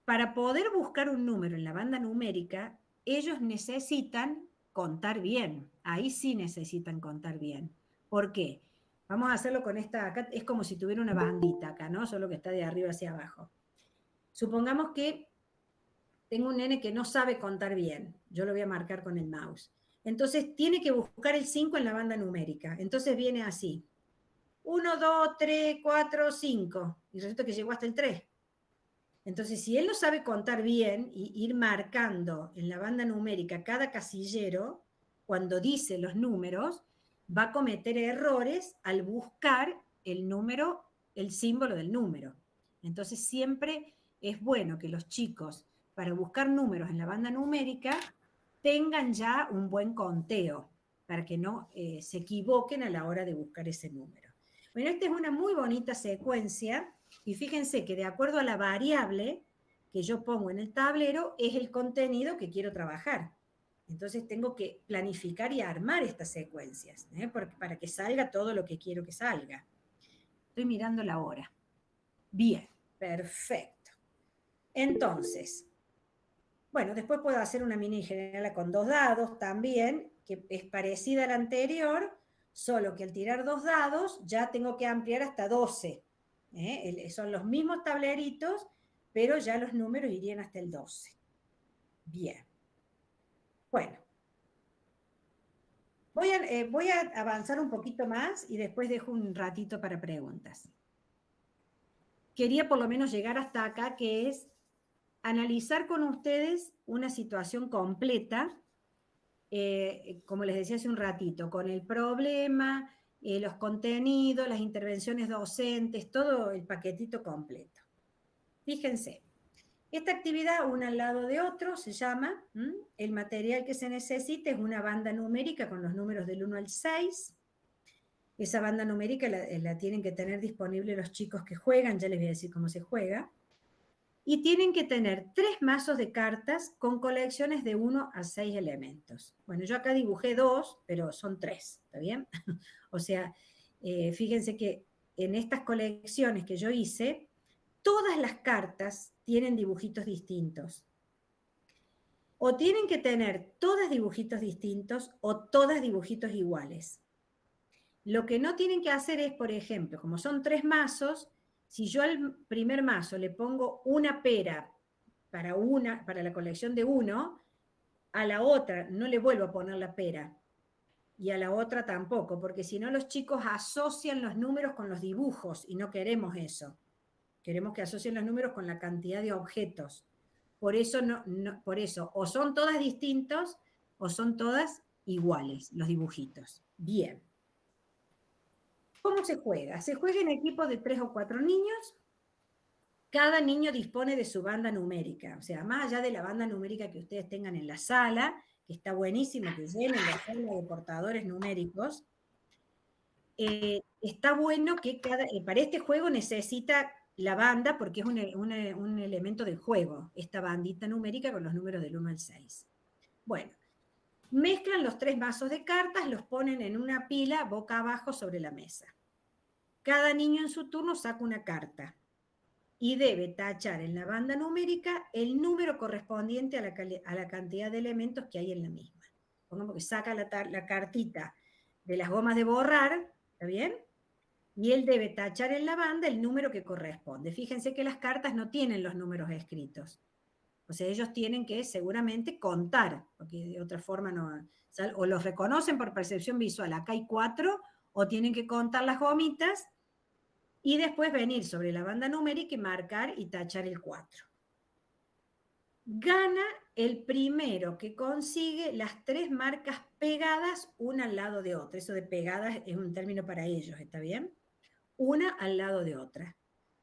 Para poder buscar un número en la banda numérica, ellos necesitan contar bien. Ahí sí necesitan contar bien. ¿Por qué? Vamos a hacerlo con esta, acá es como si tuviera una bandita acá, ¿no? Solo que está de arriba hacia abajo. Supongamos que tengo un nene que no sabe contar bien. Yo lo voy a marcar con el mouse. Entonces tiene que buscar el 5 en la banda numérica. Entonces viene así. 1, 2, 3, 4, 5. Y resulta que llegó hasta el 3. Entonces, si él no sabe contar bien y ir marcando en la banda numérica cada casillero, cuando dice los números, va a cometer errores al buscar el número, el símbolo del número. Entonces, siempre es bueno que los chicos, para buscar números en la banda numérica, tengan ya un buen conteo, para que no se equivoquen a la hora de buscar ese número. Bueno, esta es una muy bonita secuencia, y fíjense que de acuerdo a la variable que yo pongo en el tablero, es el contenido que quiero trabajar. Entonces tengo que planificar y armar estas secuencias, para que salga todo lo que quiero que salga. Estoy mirando la hora. Bien, perfecto. Entonces, bueno, después puedo hacer una mini general con 2 dados también, que es parecida a la anterior, solo que al tirar 2 dados ya tengo que ampliar hasta 12. Son los mismos tableritos, pero ya los números irían hasta el 12. Bien. Bueno. Voy a avanzar un poquito más y después dejo un ratito para preguntas. Quería por lo menos llegar hasta acá, que es analizar con ustedes una situación completa, como les decía hace un ratito, con el problema, los contenidos, las intervenciones docentes, todo el paquetito completo. Fíjense, esta actividad, una al lado de otro, se llama, el material que se necesita es una banda numérica con los números del 1 al 6. Esa banda numérica la tienen que tener disponible los chicos que juegan, ya les voy a decir cómo se juega. Y tienen que tener 3 mazos de cartas con colecciones de 1 a 6 elementos. Bueno, yo acá dibujé 2, pero son 3, ¿está bien? O sea, fíjense que en estas colecciones que yo hice, todas las cartas tienen dibujitos distintos. O tienen que tener todas dibujitos distintos o todas dibujitos iguales. Lo que no tienen que hacer es, por ejemplo, como son 3 mazos, si yo al primer mazo le pongo una pera para la colección de 1, a la otra no le vuelvo a poner la pera. Y a la otra tampoco, porque si no los chicos asocian los números con los dibujos y no queremos eso. Queremos que asocien los números con la cantidad de objetos. Por eso, por eso o son todas distintos o son todas iguales los dibujitos. Bien. ¿Cómo se juega? Se juega en equipos de 3 o 4 niños. Cada niño dispone de su banda numérica. O sea, más allá de la banda numérica que ustedes tengan en la sala, que está buenísimo que llenen la sala de portadores numéricos, está bueno que para este juego necesita la banda, porque es un elemento del juego, esta bandita numérica con los números del 1 al 6. Bueno, Mezclan los 3 mazos de cartas, los ponen en una pila boca abajo sobre la mesa. Cada niño en su turno saca una carta y debe tachar en la banda numérica el número correspondiente a la cantidad de elementos que hay en la misma. Pongamos que saca la cartita de las gomas de borrar, ¿está bien? Y él debe tachar en la banda el número que corresponde. Fíjense que las cartas no tienen los números escritos. O sea, ellos tienen que seguramente contar, porque de otra forma no... O los reconocen por percepción visual, acá hay 4, o tienen que contar las gomitas, y después venir sobre la banda numérica y marcar y tachar el 4. Gana el primero que consigue las 3 marcas pegadas, una al lado de otra. Eso de pegadas es un término para ellos, ¿está bien? Una al lado de otra.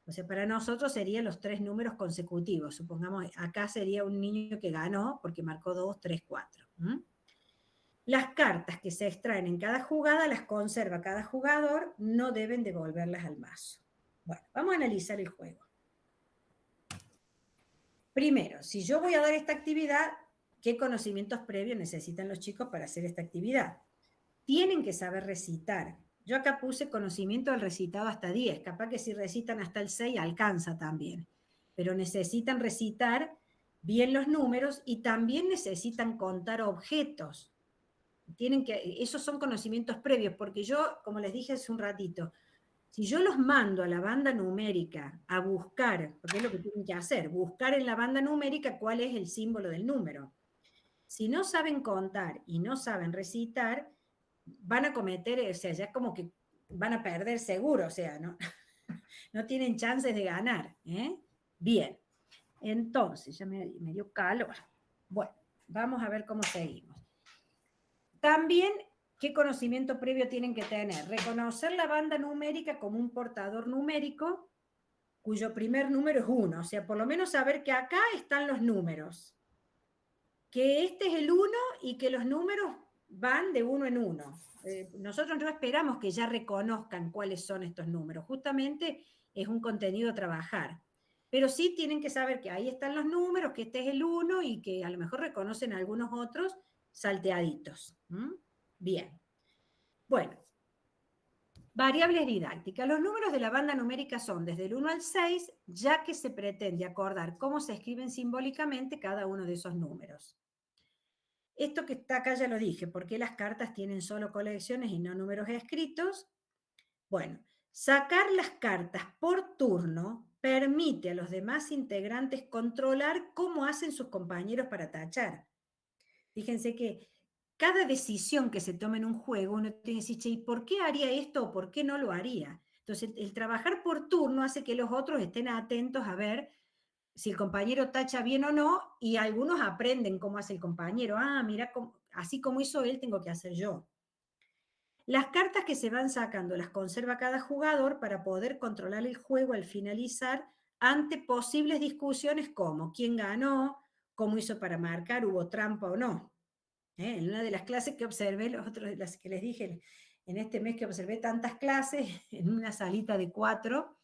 O sea, para nosotros serían los 3 números consecutivos. Supongamos, acá sería un niño que ganó porque marcó 2, 3, 4. Las cartas que se extraen en cada jugada las conserva cada jugador, no deben devolverlas al mazo. Bueno, vamos a analizar el juego. Primero, si yo voy a dar esta actividad, ¿qué conocimientos previos necesitan los chicos para hacer esta actividad? Tienen que saber recitar. Yo acá puse conocimiento del recitado hasta 10. Capaz que si recitan hasta el 6 alcanza también. Pero necesitan recitar bien los números y también necesitan contar objetos. Esos son conocimientos previos, porque yo, como les dije hace un ratito, si yo los mando a la banda numérica a buscar, porque es lo que tienen que hacer, buscar en la banda numérica cuál es el símbolo del número. Si no saben contar y no saben recitar, van a cometer, o sea, ya como que van a perder seguro, o sea, no tienen chances de ganar. Bien, entonces, ya me dio calor. Bueno, vamos a ver cómo seguimos. También, ¿qué conocimiento previo tienen que tener? Reconocer la banda numérica como un portador numérico cuyo primer número es 1. O sea, por lo menos saber que acá están los números. Que este es el 1 y que los números van de 1 en 1. Nosotros no esperamos que ya reconozcan cuáles son estos números. Justamente es un contenido a trabajar. Pero sí tienen que saber que ahí están los números, que este es el 1 y que a lo mejor reconocen algunos otros salteaditos. Bien. Bueno, variables didácticas. Los números de la banda numérica son desde el 1 al 6, ya que se pretende acordar cómo se escriben simbólicamente cada uno de esos números. Esto que está acá ya lo dije, ¿por qué las cartas tienen solo colecciones y no números escritos? Bueno, sacar las cartas por turno permite a los demás integrantes controlar cómo hacen sus compañeros para tachar. Fíjense que cada decisión que se toma en un juego, uno tiene que decir, che, ¿y por qué haría esto o por qué no lo haría? Entonces, el trabajar por turno hace que los otros estén atentos a ver si el compañero tacha bien o no, y algunos aprenden cómo hace el compañero. Ah, mira, así como hizo él, tengo que hacer yo. Las cartas que se van sacando las conserva cada jugador para poder controlar el juego al finalizar ante posibles discusiones como quién ganó, cómo hizo para marcar, hubo trampa o no. En una de las clases que observé, las que les dije en este mes que observé tantas clases, en una salita de 4,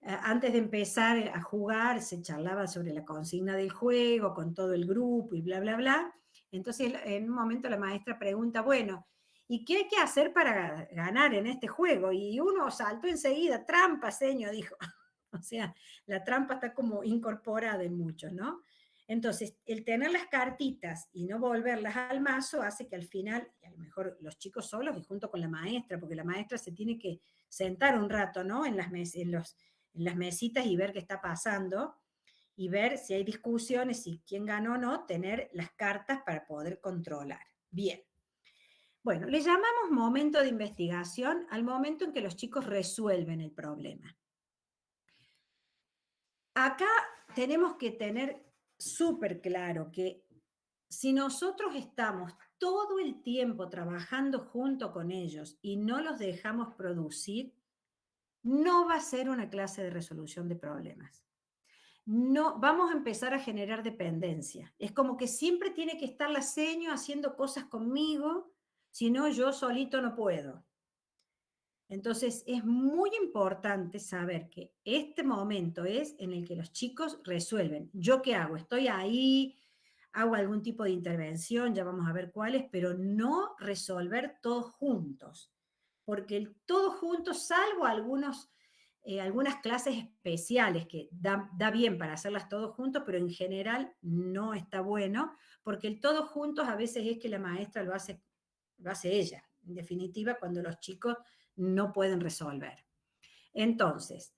antes de empezar a jugar se charlaba sobre la consigna del juego con todo el grupo y bla, bla, bla. Entonces en un momento la maestra pregunta, bueno, ¿y qué hay que hacer para ganar en este juego? Y uno saltó enseguida, trampa, señor, dijo. O sea, la trampa está como incorporada en muchos, ¿no? Entonces, el tener las cartitas y no volverlas al mazo hace que al final, y a lo mejor los chicos solos y junto con la maestra, porque la maestra se tiene que sentar un rato, ¿no? En las mesitas y ver qué está pasando, y ver si hay discusiones, si quién ganó o no, tener las cartas para poder controlar. Bien. Bueno, le llamamos momento de investigación al momento en que los chicos resuelven el problema. Acá tenemos que tener súper claro que si nosotros estamos todo el tiempo trabajando junto con ellos y no los dejamos producir, no va a ser una clase de resolución de problemas. No, vamos a empezar a generar dependencia. Es como que siempre tiene que estar la seño haciendo cosas conmigo, si no yo solito no puedo. Entonces es muy importante saber que este momento es en el que los chicos resuelven. ¿Yo qué hago? Estoy ahí hago algún tipo de intervención, ya vamos a ver cuáles, pero no resolver todos juntos, porque el todo juntos, salvo algunas clases especiales que da bien para hacerlas todos juntos, pero en general no está bueno, porque el todo juntos a veces es que la maestra lo hace ella, en definitiva, cuando los chicos no pueden resolver. Entonces,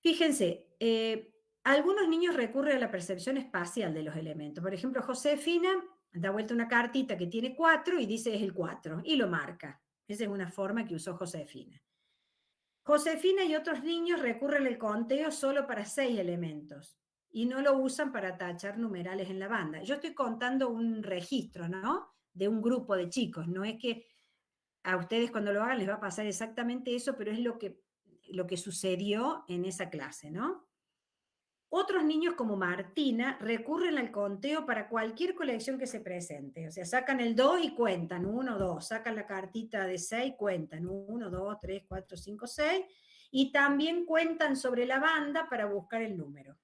fíjense, algunos niños recurren a la percepción espacial de los elementos. Por ejemplo, Josefina da vuelta una cartita que tiene 4 y dice es el 4 y lo marca. Esa es una forma que usó Josefina. Josefina y otros niños recurren al conteo solo para 6 elementos y no lo usan para tachar numerales en la banda. Yo estoy contando un registro, ¿no? De un grupo de chicos. No es que a ustedes cuando lo hagan les va a pasar exactamente eso, pero es lo que sucedió en esa clase, ¿no? Otros niños como Martina recurren al conteo para cualquier colección que se presente. O sea, sacan el 2 y cuentan, 1, 2, sacan la cartita de 6, cuentan 1, 2, 3, 4, 5, 6, y también cuentan sobre la banda para buscar el número.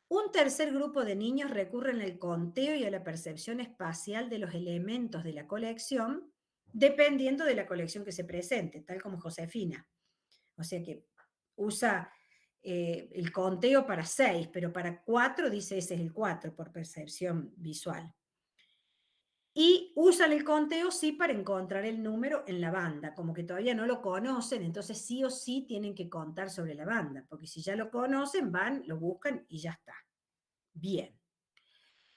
Un tercer grupo de niños recurren al conteo y a la percepción espacial de los elementos de la colección, dependiendo de la colección que se presente, tal como Josefina. O sea que usa el conteo para 6, pero para 4 dice ese es el 4 por percepción visual. Y usan el conteo sí para encontrar el número en la banda, como que todavía no lo conocen, entonces sí o sí tienen que contar sobre la banda, porque si ya lo conocen, van, lo buscan y ya está. Bien.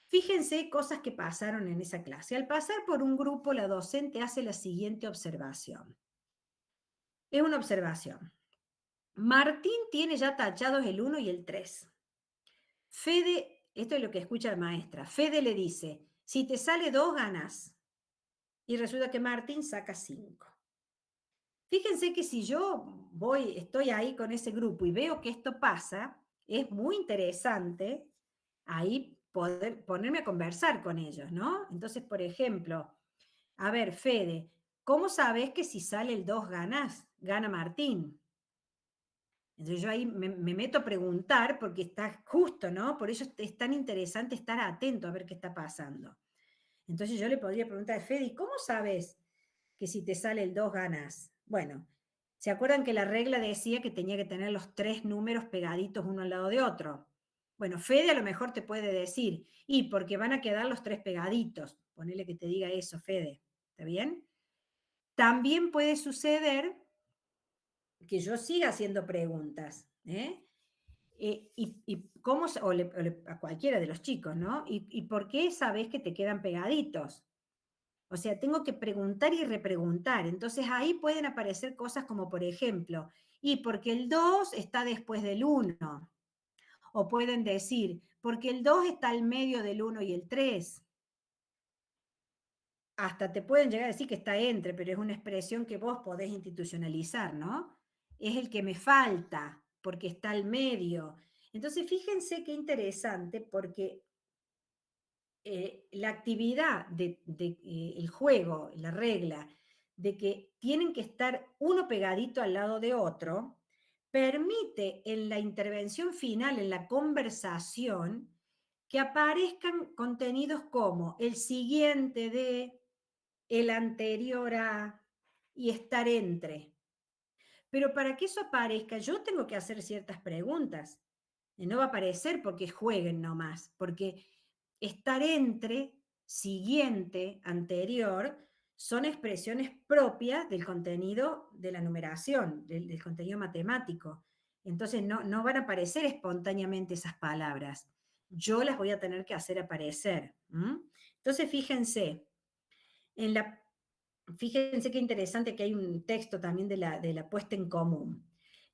Fíjense cosas que pasaron en esa clase. Al pasar por un grupo, la docente hace la siguiente observación. Es una observación. Martín tiene ya tachados el 1 y el 3. Fede, esto es lo que escucha la maestra, Fede le dice, si te sale 2 ganas. Y resulta que Martín saca 5. Fíjense que si yo estoy ahí con ese grupo y veo que esto pasa, es muy interesante ahí poder ponerme a conversar con ellos, ¿no? Entonces, por ejemplo, a ver, Fede, ¿cómo sabes que si sale el 2 ganas, gana Martín? Entonces yo ahí me meto a preguntar porque está justo, ¿no? Por eso es tan interesante estar atento a ver qué está pasando. Entonces yo le podría preguntar a Fede, ¿cómo sabes que si te sale el 2 ganas? Bueno, ¿se acuerdan que la regla decía que tenía que tener los 3 números pegaditos uno al lado de otro? Bueno, Fede a lo mejor te puede decir, y porque van a quedar los 3 pegaditos. Ponele que te diga eso, Fede. ¿Está bien? También puede suceder que yo siga haciendo preguntas, y cómo, a cualquiera de los chicos, ¿no? ¿Y por qué sabes que te quedan pegaditos? O sea, tengo que preguntar y repreguntar. Entonces ahí pueden aparecer cosas como, por ejemplo, y porque el 2 está después del 1. O pueden decir, porque el 2 está al medio del 1 y el 3. Hasta te pueden llegar a decir que está entre, pero es una expresión que vos podés institucionalizar, ¿no? Es el que me falta, porque está al medio. Entonces, fíjense qué interesante, porque la actividad el juego, la regla, de que tienen que estar uno pegadito al lado de otro, permite en la intervención final, en la conversación, que aparezcan contenidos como el siguiente de, el anterior a, y estar entre. Pero para que eso aparezca, yo tengo que hacer ciertas preguntas. Y no va a aparecer porque jueguen nomás, porque estar entre, siguiente, anterior, son expresiones propias del contenido de la numeración, del contenido matemático. Entonces no van a aparecer espontáneamente esas palabras. Yo las voy a tener que hacer aparecer. Entonces, fíjense qué interesante que hay un texto también de la puesta en común.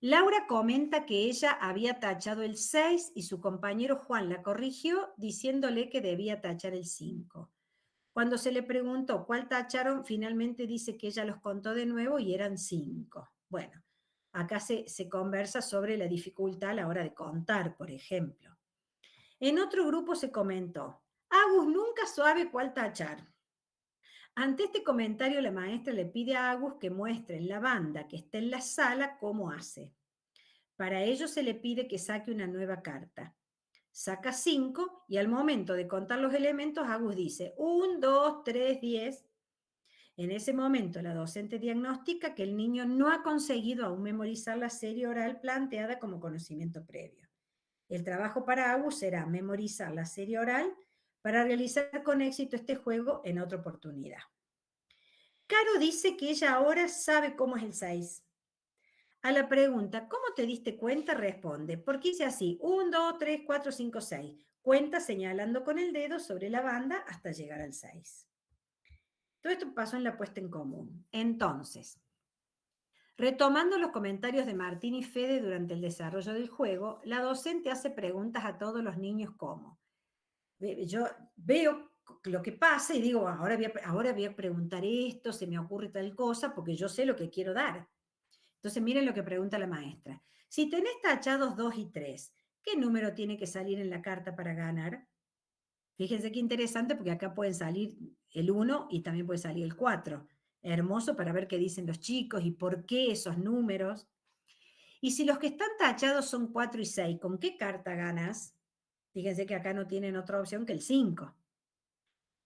Laura comenta que ella había tachado el 6 y su compañero Juan la corrigió diciéndole que debía tachar el 5. Cuando se le preguntó cuál tacharon, finalmente dice que ella los contó de nuevo y eran 5. Bueno, acá se conversa sobre la dificultad a la hora de contar, por ejemplo. En otro grupo se comentó, Agus nunca sabe cuál tachar. Ante este comentario, la maestra le pide a Agus que muestre en la banda que está en la sala cómo hace. Para ello se le pide que saque una nueva carta. saca 5 y al momento de contar los elementos, Agus dice 1, 2, 3, 10. En ese momento la docente diagnostica que el niño no ha conseguido aún memorizar la serie oral planteada como conocimiento previo. El trabajo para Agus será memorizar la serie oral para realizar con éxito este juego en otra oportunidad. Caro dice que ella ahora sabe cómo es el 6. A la pregunta, ¿cómo te diste cuenta? Responde, porque hice así, 1, 2, 3, 4, 5, 6. Cuenta señalando con el dedo sobre la banda hasta llegar al 6. Todo esto pasó en la puesta en común. Entonces, retomando los comentarios de Martín y Fede durante el desarrollo del juego, la docente hace preguntas a todos los niños como, yo veo lo que pasa y digo, ahora voy a preguntar esto, se me ocurre tal cosa, porque yo sé lo que quiero dar. Entonces, miren lo que pregunta la maestra. Si tenés tachados 2 y 3, ¿qué número tiene que salir en la carta para ganar? Fíjense qué interesante, porque acá pueden salir el 1 y también puede salir el 4. Hermoso para ver qué dicen los chicos y por qué esos números. Y si los que están tachados son 4 y 6, ¿con qué carta ganas? Fíjense que acá no tienen otra opción que el 5.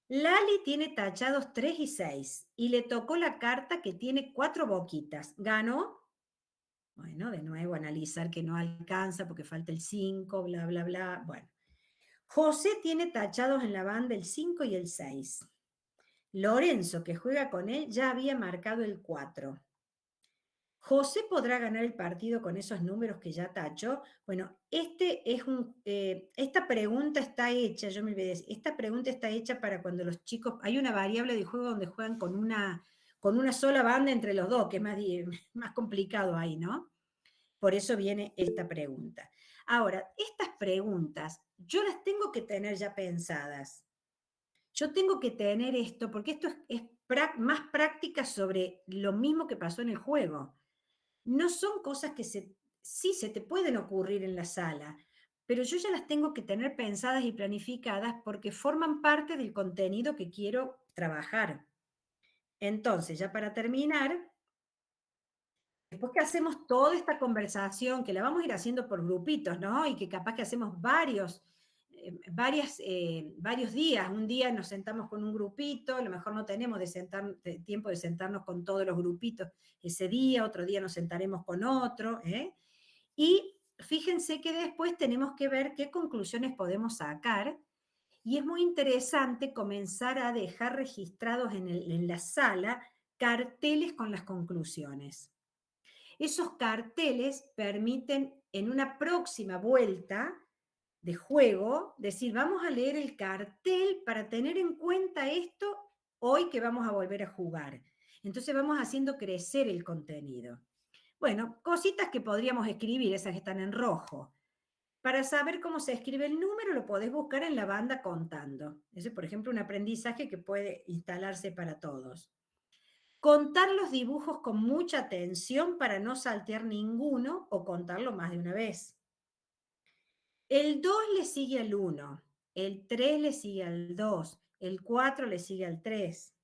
Lali tiene tachados 3 y 6 y le tocó la carta que tiene 4 boquitas. ¿Ganó? Bueno, de nuevo analizar que no alcanza porque falta el 5, bla, bla, bla. Bueno. José tiene tachados en la banda el 5 y el 6. Lorenzo, que juega con él, ya había marcado el 4. ¿José podrá ganar el partido con esos números que ya tachó? Bueno, esta pregunta está hecha, yo me olvidé decir, esta pregunta está hecha para cuando los chicos, hay una variable de juego donde juegan con una sola banda entre los dos, que es más complicado ahí, ¿no? Por eso viene esta pregunta. Ahora, estas preguntas yo las tengo que tener ya pensadas. Yo tengo que tener esto, porque esto es más práctica sobre lo mismo que pasó en el juego. No son cosas que sí se te pueden ocurrir en la sala, pero yo ya las tengo que tener pensadas y planificadas porque forman parte del contenido que quiero trabajar. Entonces, ya para terminar, después que hacemos toda esta conversación, que la vamos a ir haciendo por grupitos, ¿no? Y que capaz que hacemos varios días. Un día nos sentamos con un grupito, a lo mejor no tenemos tiempo de sentarnos con todos los grupitos ese día, otro día nos sentaremos con otro, y fíjense que después tenemos que ver qué conclusiones podemos sacar, y es muy interesante comenzar a dejar registrados en la sala carteles con las conclusiones. Esos carteles permiten en una próxima vuelta de juego decir, vamos a leer el cartel para tener en cuenta esto hoy que vamos a volver a jugar. Entonces vamos haciendo crecer el contenido. Bueno, cositas que podríamos escribir, esas que están en rojo. Para saber cómo se escribe el número, lo podés buscar en la banda contando. Ese es, por ejemplo, un aprendizaje que puede instalarse para todos. Contar los dibujos con mucha atención para no saltear ninguno o contarlo más de una vez. El 2 le sigue al 1, el 3 le sigue al 2, el 4 le sigue al 3.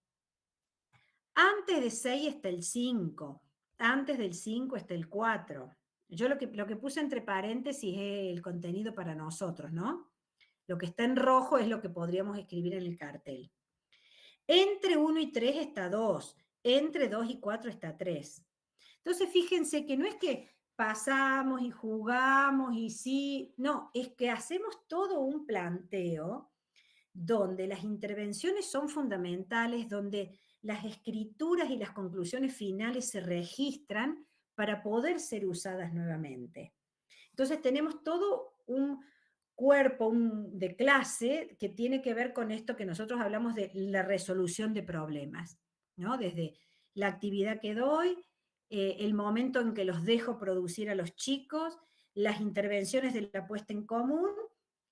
Antes de 6 está el 5, antes del 5 está el 4. Yo lo que puse entre paréntesis es el contenido para nosotros, ¿no? Lo que está en rojo es lo que podríamos escribir en el cartel. Entre 1 y 3 está 2, entre 2 y 4 está 3. Entonces, fíjense que no es que pasamos y jugamos y sí, no, es que hacemos todo un planteo donde las intervenciones son fundamentales, donde las escrituras y las conclusiones finales se registran para poder ser usadas nuevamente. Entonces tenemos todo un cuerpo de clase que tiene que ver con esto que nosotros hablamos de la resolución de problemas, ¿no? Desde la actividad que doy, el momento en que los dejo producir a los chicos, las intervenciones de la puesta en común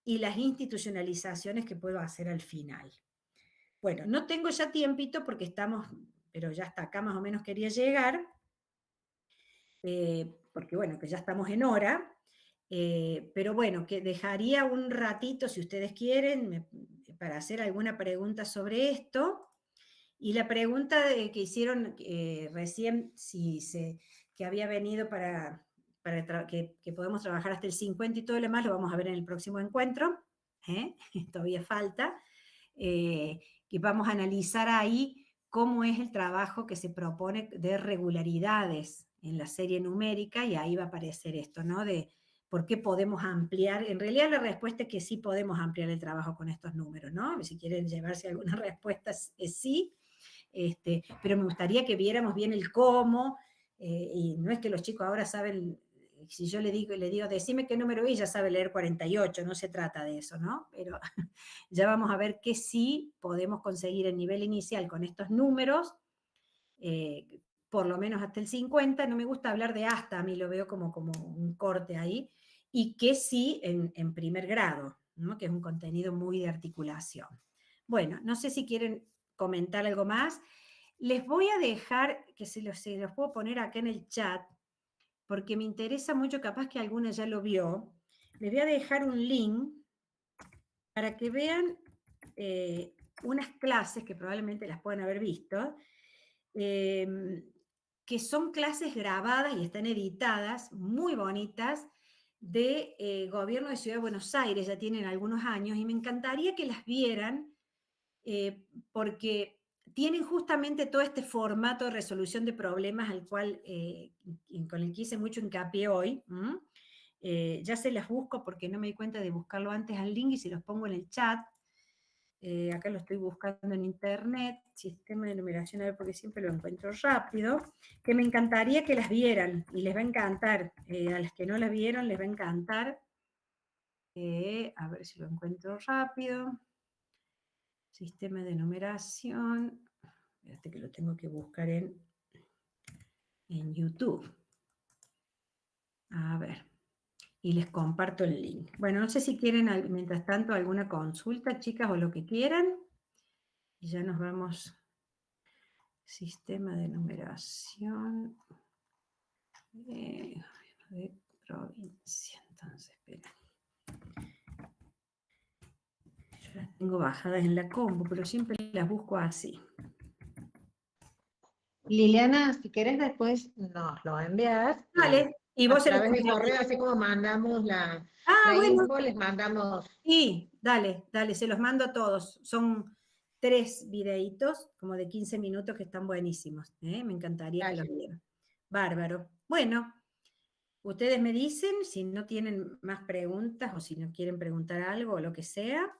y las institucionalizaciones que puedo hacer al final. Bueno, no tengo ya tiempito porque estamos, pero ya hasta acá más o menos quería llegar, porque bueno, que ya estamos en hora, pero bueno, que dejaría un ratito, si ustedes quieren, para hacer alguna pregunta sobre esto. Y la pregunta que hicieron recién, que había venido para que podemos trabajar hasta el 50 y todo lo demás, lo vamos a ver en el próximo encuentro, todavía falta, que vamos a analizar ahí cómo es el trabajo que se propone de regularidades en la serie numérica, y ahí va a aparecer esto, ¿no? De por qué podemos ampliar. En realidad la respuesta es que sí podemos ampliar el trabajo con estos números, ¿no? Si quieren llevarse alguna respuesta, es sí. Pero me gustaría que viéramos bien el cómo, y no es que los chicos ahora saben, si yo le digo, decime qué número es, ya sabe leer 48, no se trata de eso, ¿no? Pero ya vamos a ver qué sí podemos conseguir en nivel inicial con estos números, por lo menos hasta el 50, no me gusta hablar de hasta, a mí lo veo como un corte ahí, y que sí en primer grado, ¿no? Que es un contenido muy de articulación. Bueno, no sé si quieren comentar algo más. Les voy a dejar, que se los puedo poner acá en el chat, porque me interesa mucho, capaz que alguna ya lo vio. Les voy a dejar un link para que vean unas clases que probablemente las pueden haber visto, que son clases grabadas y están editadas, muy bonitas, de Gobierno de Ciudad de Buenos Aires, ya tienen algunos años, y me encantaría que las vieran, porque tienen justamente todo este formato de resolución de problemas al cual, con el que hice mucho hincapié hoy. Ya se las busco porque no me di cuenta de buscarlo antes al link, y se los pongo en el chat. Acá lo estoy buscando en internet, sistema de numeración, a ver, porque siempre lo encuentro rápido, que me encantaría que las vieran, y les va a encantar. A las que no las vieron les va a encantar. A ver si lo encuentro rápido. Sistema de numeración. Espérate que lo tengo que buscar en YouTube. A ver. Y les comparto el link. Bueno, no sé si quieren, mientras tanto, alguna consulta, chicas, o lo que quieran. Y ya nos vamos. Sistema de numeración de provincia. Entonces, espera. Yo las tengo bajadas en la compu, pero siempre las busco así. Liliana, si querés después nos lo envías. Vale, y vos a se lo través de compartís. correo, así como mandamos la bueno. info, les mandamos. Sí, dale, se los mando a todos. Son 3 videitos, como de 15 minutos, que están buenísimos. Me encantaría que los vieran. Bárbaro. Bueno, ustedes me dicen si no tienen más preguntas, o si no quieren preguntar algo o lo que sea.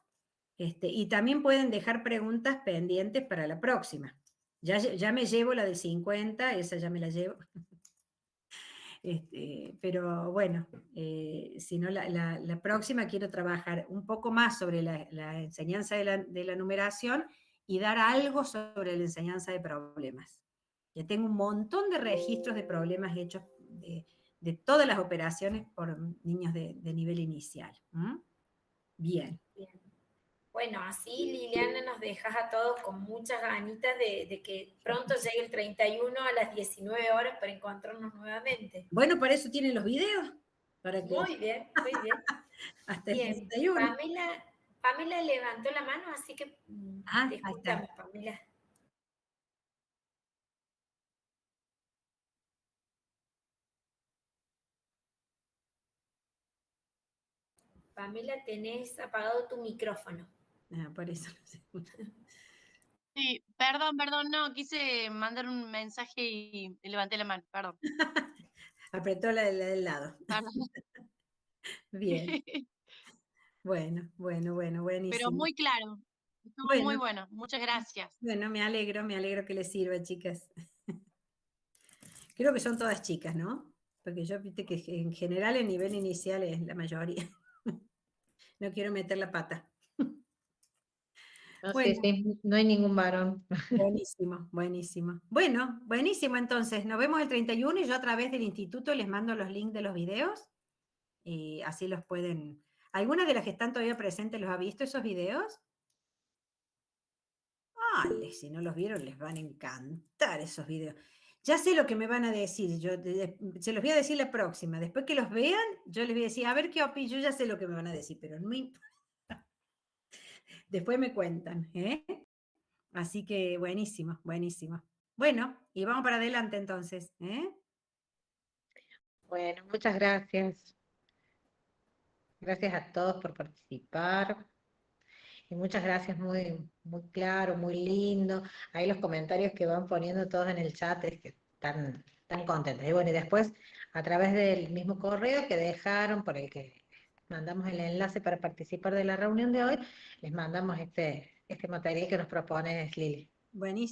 Y también pueden dejar preguntas pendientes para la próxima. Ya me llevo la del 50, esa ya me la llevo. Pero bueno, si no, la próxima quiero trabajar un poco más sobre la enseñanza de la numeración, y dar algo sobre la enseñanza de problemas. Ya tengo un montón de registros de problemas hechos de todas las operaciones por niños de nivel inicial. Bien. Bien. Bueno, así, Liliana, nos dejas a todos con muchas ganitas de que pronto llegue el 31 a las 19 horas para encontrarnos nuevamente. Bueno, para eso tienen los videos. Para que... Muy bien, muy bien. Hasta bien. el 31. Pamela levantó la mano, así que te escuchamos, Pamela. Pamela, tenés apagado tu micrófono. Por eso no sé. Sí, perdón, no, quise mandar un mensaje y levanté la mano, perdón. Apretó la del lado. Bien. Bueno, buenísimo. Pero muy claro, estuvo muy bueno, muchas gracias. Bueno, me alegro que les sirva, chicas. Creo que son todas chicas, ¿no? Porque yo viste que en general el nivel inicial es la mayoría. No quiero meter la pata. No, bueno, sí, no hay ningún varón. Buenísimo. Bueno, buenísimo entonces. Nos vemos el 31, y yo a través del instituto les mando los links de los videos, y así los pueden... ¿Alguna de las que están todavía presentes los ha visto esos videos? Vale, si no los vieron les van a encantar esos videos. Ya sé lo que me van a decir, se los voy a decir la próxima. Después que los vean, yo les voy a decir, a ver qué opinan, yo ya sé lo que me van a decir, pero no importa. Después me cuentan, ¿eh? Así que buenísimo. Bueno, y vamos para adelante entonces, ¿eh? Bueno, muchas gracias. Gracias a todos por participar. Y muchas gracias, muy, muy claro, muy lindo. Ahí los comentarios que van poniendo todos en el chat es que están contentos. Y bueno, y después, a través del mismo correo que dejaron, por el que mandamos el enlace para participar de la reunión de hoy, les mandamos este material que nos propone Lili. Buenísimo.